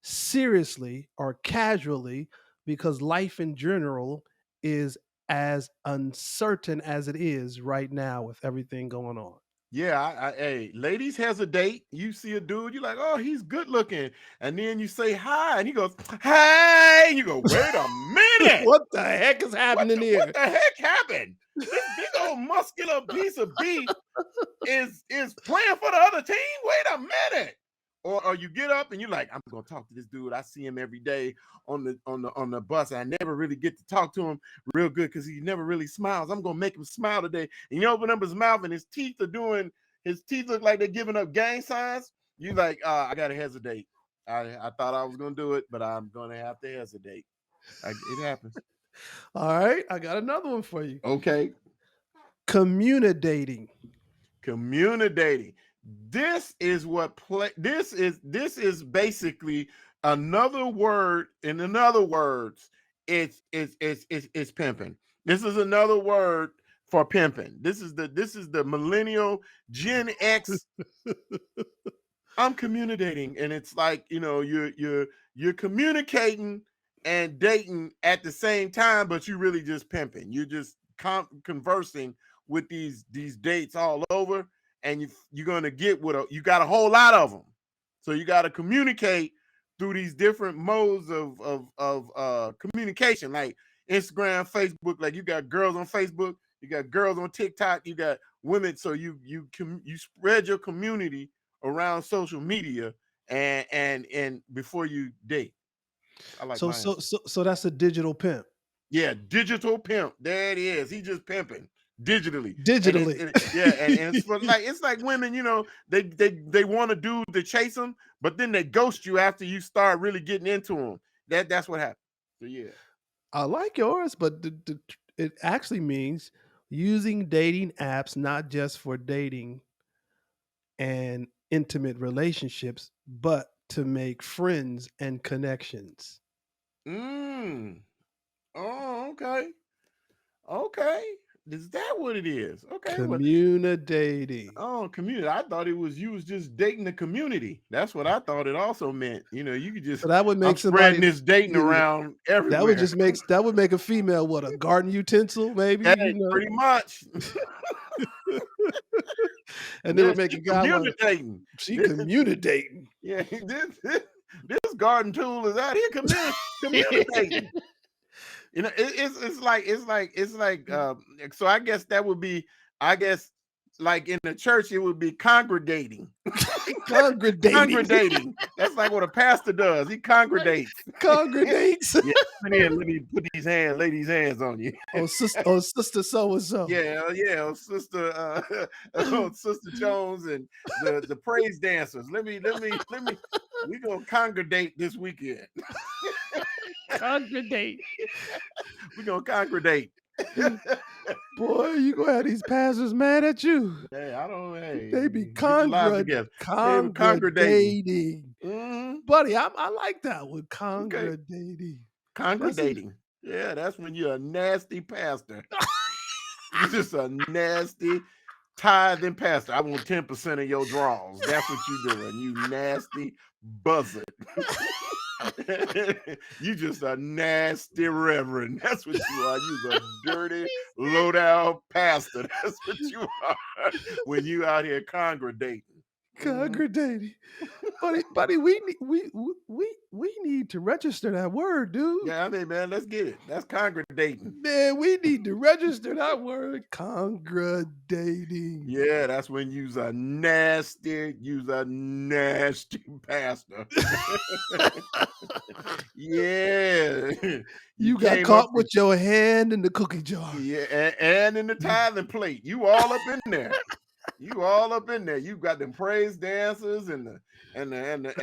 seriously or casually, because life in general is as uncertain as it is right now with everything going on. Yeah, hey, ladies hesitate. You see a dude, you're like, oh, he's good looking, and then you say hi, and he goes, hey, and you go, wait a minute, What the heck is happening here? What the heck happened? This big old muscular piece of beef is playing for the other team. Wait a minute. Or you get up and you're like, I'm gonna talk to this dude. I see him every day on the bus. And I never really get to talk to him real good because he never really smiles. I'm gonna make him smile today. And you open up his mouth and his teeth look like they're giving up gang signs. You like, I gotta hesitate. I thought I was gonna do it, but I'm gonna have to hesitate. It happens. All right, I got another one for you. Okay. Communidating. This is this is basically another word. In other words, it's pimping. This is another word for pimping. This is the millennial Gen X. I'm communicating, and it's like, you're communicating and dating at the same time, but you really just pimping. You're just conversing with these dates all over, and you're gonna get you got a whole lot of them. So you got to communicate through these different modes of communication, like Instagram, Facebook. Like, you got girls on Facebook, you got girls on TikTok, you got women. So you spread your community around social media and before you date. I like so that's a digital pimp. Yeah, digital pimp. There it is. He just pimping digitally. And it's like women, they want a dude to chase them, but then they ghost you after you start really getting into them. That's what happens. So yeah, I like yours, but it actually means using dating apps not just for dating and intimate relationships, but to make friends and connections. Oh, okay. Is that what it is? Okay. Communidating. Community. I thought you was just dating the community. That's what I thought it also meant. You could just, so that would make spreading this dating around everywhere. That would make a female what, a garden utensil, maybe? Hey, pretty much. And they Yeah, were she making God like communicating. she communicating. Yeah, this garden tool is out here communicating. You know, it's like so I guess that would be, I guess, like in the church it would be congregating. Congregating. Congregating. That's like what a pastor does. He congregates. Congregates. Yeah, come in, let me lay these hands on you. Oh, sister so and so. Yeah, Sister Jones and the praise dancers. Let me we gonna congregate this weekend. Congregate. We're gonna congregate. Boy, you gonna have these pastors mad at you. Hey, I don't. Hey, They be get your lives together. They be congregating. Mhm. Buddy, I like that one. Okay. Congregating. Congregating. Yeah, that's when you're a nasty pastor. You're just a nasty tithing pastor. I want 10% of your draws. That's what you're doing. You nasty buzzard. You just a nasty reverend. That's what you are. You're a dirty, low-down pastor. That's what you are when you out here congregating. Congregating. Buddy, we need to register that word, dude. Yeah, I mean, man, let's get it. That's congregating. Man, we need to register that word. Congregating. Yeah, that's when you's a nasty pastor. Yeah. You got came caught up with your hand in the cookie jar. Yeah, and in the tithing plate. You all up in there. You all up in there. You got them praise dancers and the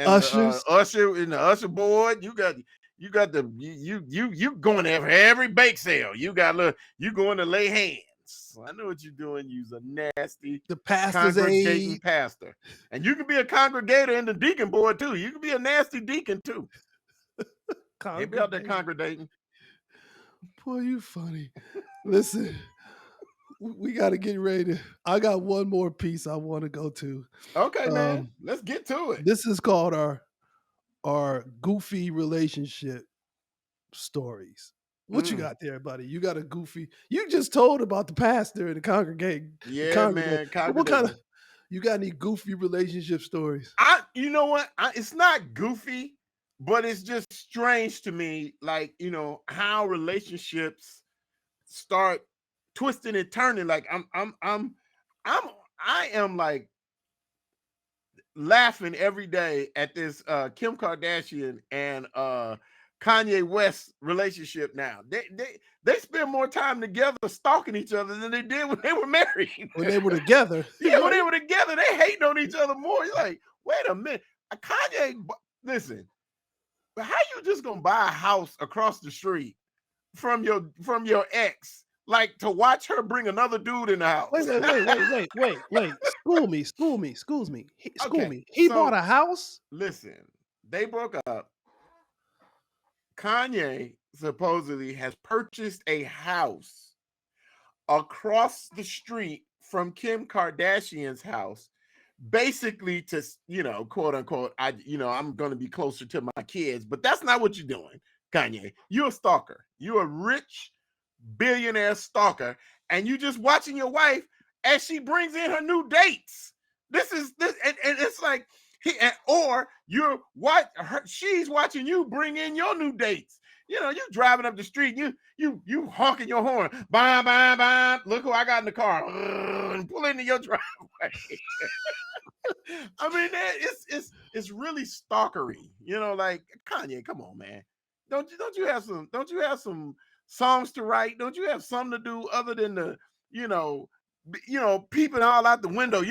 Ushers. usher in the usher board. You got the you going there for every bake sale. You going to lay hands. I know what you're doing. You's a nasty The pastor's congregating aide. pastor. And you can be a congregator in the deacon board too. You can be a nasty deacon too. They be out there congregating. Boy, you funny. Listen, we got to get ready to. I got one more piece I want to go to. Okay, man. Let's get to it. This is called our goofy relationship stories. What you got there, buddy? You got a goofy. You just told about the pastor and the congregation. Yeah, man. What kind of? You got any goofy relationship stories? You know what? It's not goofy, but it's just strange to me, like, how relationships start twisting and turning. Like I am like laughing every day at this Kim Kardashian and Kanye West relationship now. They spend more time together stalking each other than they did when they were married. When they were together. Yeah, when they were together, they hating on each other more. You're like, wait a minute. Kanye, listen, how you just gonna buy a house across the street from your ex, like, to watch her bring another dude in the house? Wait. School me. Okay, He so- bought a house? Listen, they broke up. Kanye supposedly has purchased a house across the street from Kim Kardashian's house, basically to, quote unquote, I'm going to be closer to my kids. But that's not what you're doing, Kanye. You're a stalker. You're a rich billionaire stalker, and you just watching your wife as she brings in her new dates. And it's like, she's watching you bring in your new dates. You driving up the street, you honking your horn, bye, bye, bye. Look who I got in the car, and pull into your driveway. I mean, it's really stalkery. Like, Kanye, come on, man. Don't you have some songs to write? Don't you have something to do other than the peeping all out the window?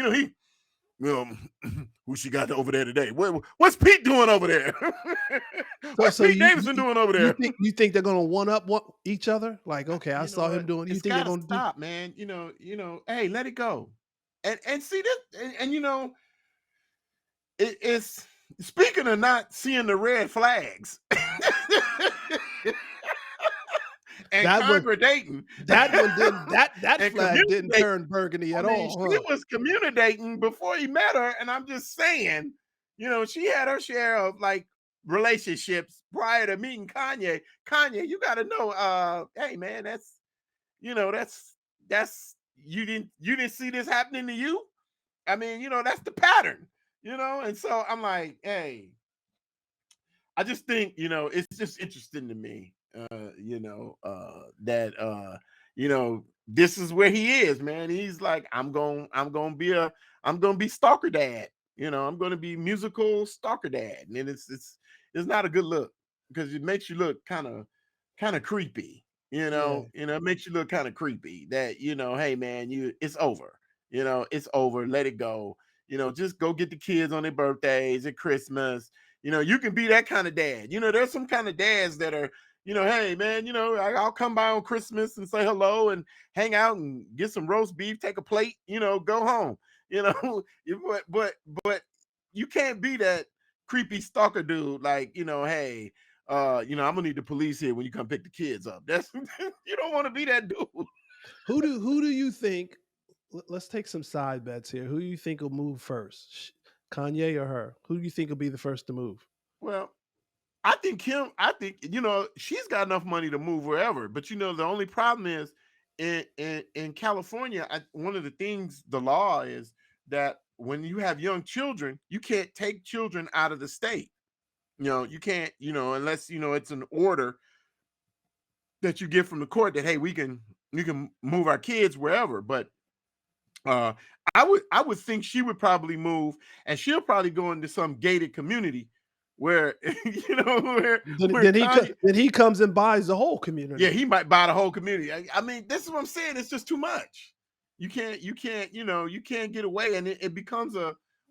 Who she got over there today? What's Pete doing over there? What's Pete Davidson doing over there? You think they're gonna one up each other? Like, okay, I saw him doing. You think they're gonna stop, man? Hey, let it go. And see this, and it's speaking of not seeing the red flags. And congregating. That one didn't. That flag didn't turn burgundy at all. She was communicating before he met her, and I'm just saying, she had her share of like relationships prior to meeting Kanye. Kanye, you got to know, hey man, that's you didn't see this happening to you. I mean, that's the pattern, and so I'm like, hey, I just think, it's just interesting to me, that, this is where he is, man. He's like, I'm going to be stalker dad. I'm going to be musical stalker dad. And it's not a good look because it makes you look kind of creepy, Yeah. it makes you look kind of creepy that, hey man, it's over. It's over. Let it go. Just go get the kids on their birthdays at Christmas. You can be that kind of dad. There's some kind of dads that are, hey man, I'll come by on Christmas and say hello and hang out and get some roast beef, take a plate, go home. But you can't be that creepy stalker dude. Like, hey, I'm gonna need the police here when you come pick the kids up. That's you don't want to be that dude. Who do you think? Let's take some side bets here. Who do you think will move first, Kanye or her? Who do you think will be the first to move? Well, I think she's got enough money to move wherever. But the only problem is in California, one of the things, the law is that when you have young children, you can't take children out of the state. You can't, unless it's an order that you get from the court that, hey, we can move our kids wherever. But uh I would think she would probably move, and she'll probably go into some gated community where where Kanye, Then he comes and buys the whole community. yeah, he might buy the whole community. I mean, this is what I'm saying. It's just too much. You can't get away, and it becomes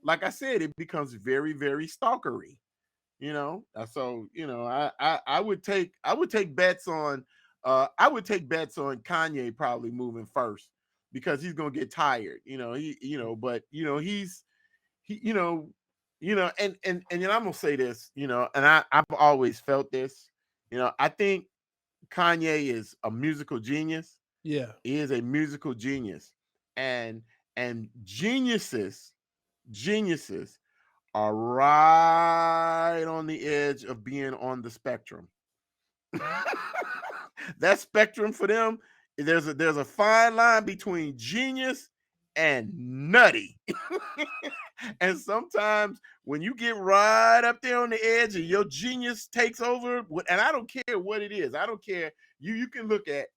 like I said, it becomes very, very stalkery. So I would take bets on Kanye probably moving first because he's gonna get tired. But he and I'm gonna say this, and I've always felt this. I think Kanye is a musical genius. Yeah. He is a musical genius, and geniuses are right on the edge of being on the spectrum. That spectrum for them, there's a fine line between genius and nutty. And sometimes when you get right up there on the edge and your genius takes over, and I don't care what it is, I don't care. You can look at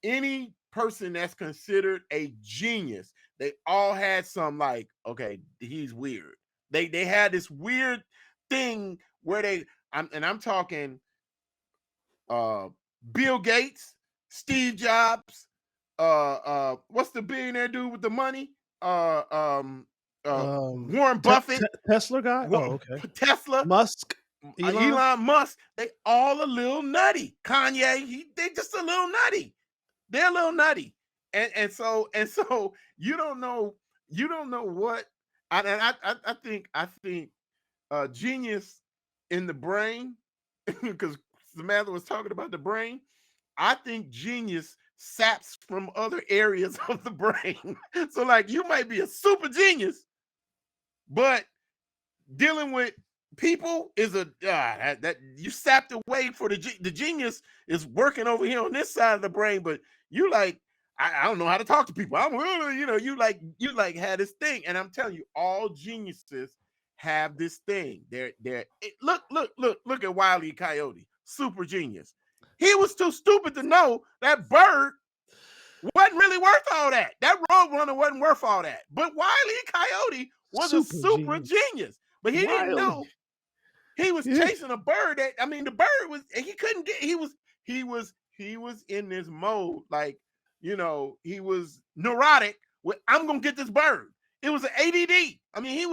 any person that's considered a genius. They all had some, like, okay, he's weird. They had this weird thing where I'm talking Bill Gates, Steve Jobs, what's the billionaire dude with the money? Warren Buffett, Tesla guy. Oh, okay. Tesla, Musk, Elon Musk. They all a little nutty. Kanye, they just a little nutty. They're a little nutty, and so you don't know what. I think genius in the brain, because Samantha was talking about the brain. I think genius saps from other areas of the brain. So like you might be a super genius, but dealing with people is that you sapped away for the genius is working over here on this side of the brain, but you like I don't know how to talk to people. I'm really, you like had this thing, and I'm telling you, all geniuses have this thing. Look at Wile E. Coyote, super genius. He was too stupid to know that bird wasn't really worth all that. That roadrunner wasn't worth all that. But Wile E. Coyote was a super genius. But he didn't know he was chasing a bird that, I mean, the bird was, he couldn't get, he was in this mode, like, he was neurotic with, I'm gonna get this bird. It was an ADD. I mean, he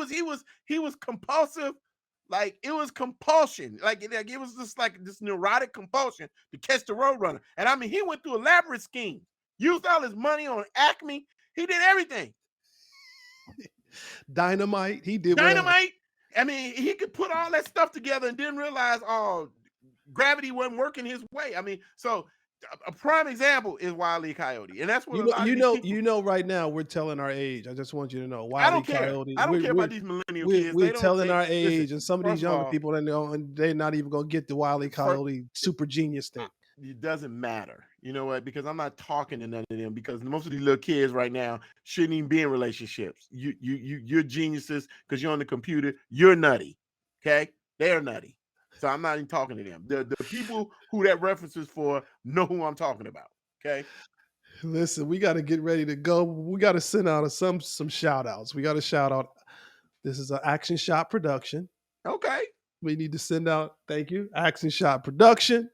was compulsive. Like, it was compulsion. Like it was just like this neurotic compulsion to catch the roadrunner. And I mean, he went through elaborate schemes, used all his money on Acme. He did everything. Dynamite. He did dynamite. Whatever. I mean, he could put all that stuff together and didn't realize, gravity wasn't working his way. I mean, so a prime example is Wile E. Coyote, and that's what right now we're telling our age. I just want you to know, Wile E. Coyote. I don't care about these millennial kids. We're telling our age, and some of these younger people, they're not even gonna get the Wile E. Coyote super genius thing. it doesn't matter. You know what? Because I'm not talking to none of them. Because most of these little kids right now shouldn't even be in relationships. You're geniuses because you're on the computer. You're nutty. Okay, they're nutty. So I'm not even talking to them. The people who that reference is for know who I'm talking about. Okay. Listen, we got to get ready to go. We got to send out some shout outs. We got to shout out. This is an Action Shot production. Okay. We need to send out, thank you, Action Shot production.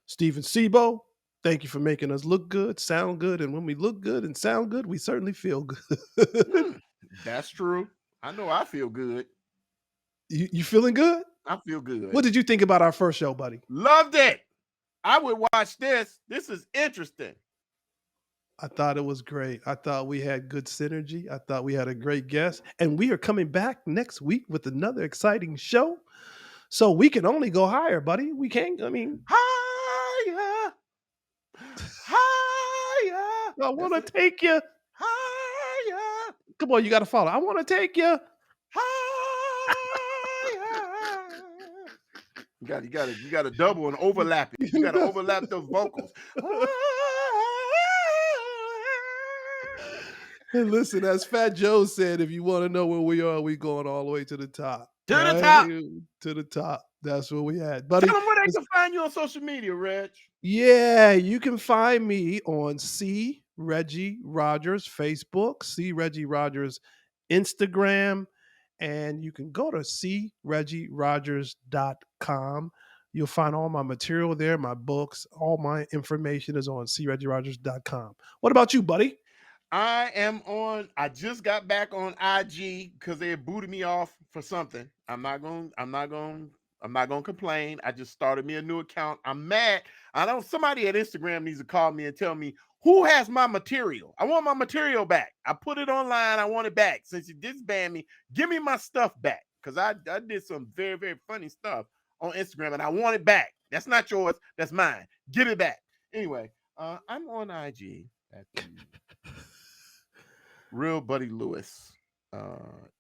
Stephen Sebo, thank you for making us look good, sound good. And when we look good and sound good, we certainly feel good. That's true. I know I feel good. You feeling good? I feel good. What did you think about our first show, buddy? Loved it. I would watch this. This is interesting. I thought it was great. I thought we had good synergy. I thought we had a great guest. And we are coming back next week with another exciting show. So we can only go higher, buddy. We can't, I mean, higher, higher. I want to take you higher. Come on, you got to follow. I want to take you higher. You got to double and overlap it. You got to overlap those vocals. And listen, as Fat Joe said, if you want to know where we are, we going all the way to the top. To the top. To the top. That's where we at. Buddy, tell them where they can find you on social media, Reg. Yeah, you can find me on C. Reggie Rogers Facebook, C. Reggie Rogers Instagram, and you can go to creggierogers.com. You'll find all my material there, my books, all my information is on creggierogers.com. What about you, buddy? I just got back on IG because they booted me off for something. I'm not gonna complain. I just started me a new account. I'm mad. Somebody at Instagram needs to call me and tell me who has my material. I want my material back. I put it online. I want it back. Since you disbanded me, give me my stuff back. Because I did some very, very funny stuff on Instagram and I want it back. That's not yours. That's mine. Give it back. Anyway, I'm on IG at the Real Buddy Lewis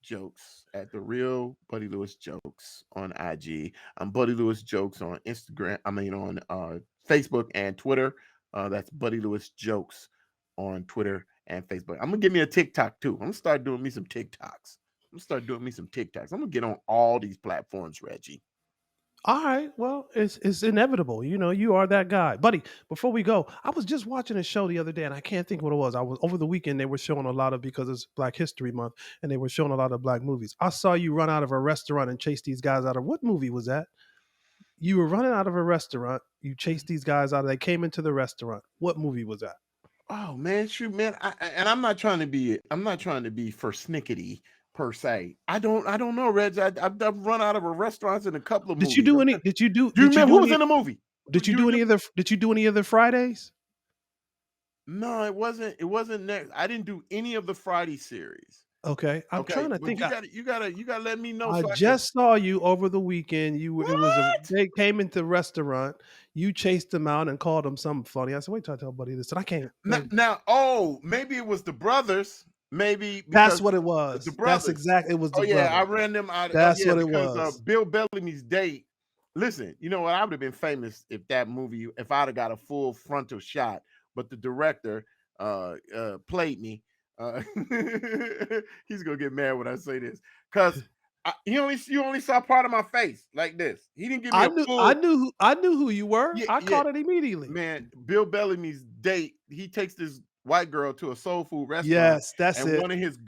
jokes at the Real Buddy Lewis jokes on IG. I'm Buddy Lewis jokes on Instagram. On Facebook and Twitter. That's Buddy Lewis jokes on Twitter and Facebook. I'm gonna give me a TikTok too. I'm gonna start doing me some TikToks. I'm gonna get on all these platforms, Reggie. All right. Well, it's inevitable. You know, you are that guy. Buddy, before we go, I was just watching a show the other day and I can't think what it was. I was over the weekend, they were showing a lot of, because it's Black History Month, and they were showing a lot of black movies. I saw you run out of a restaurant and chase these guys out of, what movie was that? You were running out of a restaurant. You chased these guys out. They came into the restaurant. What movie was that? Oh man, shoot, man. I'm not trying to be persnickety per se. I don't know, Reg. I've run out of a restaurants in a couple of movies. Did you do any? Did you do? Do you remember who was in the movie? Did you do any other? Did you do any other Fridays? No, it wasn't next. I didn't do any of the Friday series. Okay, I'm trying to think. You gotta let me know. I just saw you over the weekend. They came into the restaurant. You chased them out and called them something funny. I said, "Wait till I tell Buddy this." And I can't. Maybe it was the brothers. Maybe that's what it was. The brothers. That's exactly. It was the brothers. I ran them out. That's what it was. Bill Bellamy's date. Listen, you know what? I would have been famous if I'd have got a full frontal shot. But the director played me. He's gonna get mad when I say this because you only saw part of my face like this. He didn't give me I knew who you were. I caught it immediately. Man, Bill Bellamy's date. He takes this white girl to a soul food restaurant. Yes, that's it. One of his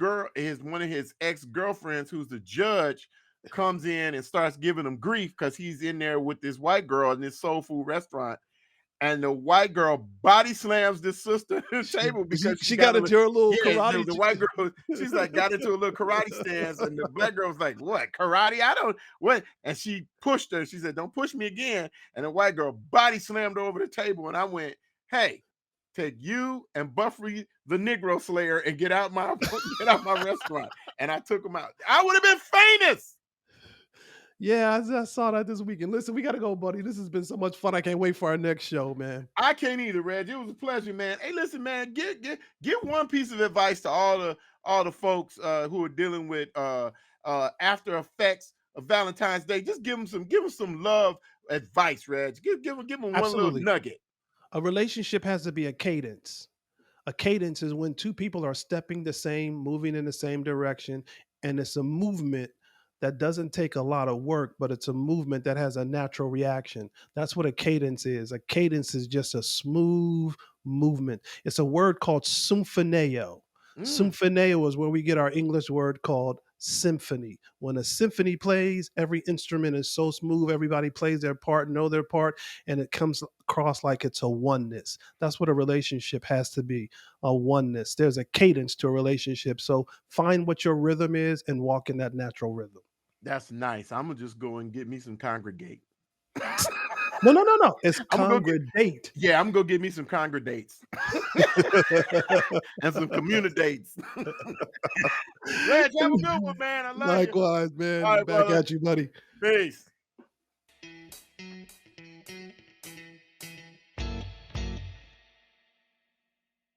ex-girlfriends, who's the judge, comes in and starts giving him grief because he's in there with this white girl in this soul food restaurant. And the white girl body slams this sister to the table because she got into her little karate. The white girl, she's like got into a little karate stance, and the black girl's like, "What karate? I don't what?" And she pushed her. She said, "Don't push me again." And the white girl body slammed her over the table, and I went, "Hey, take you and Buffy the Negro Slayer and get out my restaurant." And I took him out. I would have been famous. Yeah, I saw that this weekend. Listen, we got to go, buddy. This has been so much fun. I can't wait for our next show, man. I can't either, Reg. It was a pleasure, man. Hey, listen, man, get one piece of advice to all the folks who are dealing with after effects of Valentine's Day. Just give them some love advice, Reg. Give them one little nugget. A relationship has to be a cadence. A cadence is when two people are stepping the same, moving in the same direction, and it's a movement that doesn't take a lot of work, but it's a movement that has a natural reaction. That's what a cadence is. A cadence is just a smooth movement. It's a word called symphoneo. Mm, Symphoneo is where we get our English word called symphony. When a symphony plays, every instrument is so smooth, everybody plays their part, know their part, and it comes across like it's a oneness. That's what a relationship has to be, a oneness. There's a cadence to a relationship. So find what your rhythm is and walk in that natural rhythm. that's nice. I'm gonna just go and get me some congregate. No, no, no, no. It's I'm gonna go get congregate. yeah, I'm gonna go get me some congregates and some communidates. Reg, have a good one, man. I love you. Likewise, All man. right, Back brother. at you, buddy. Peace.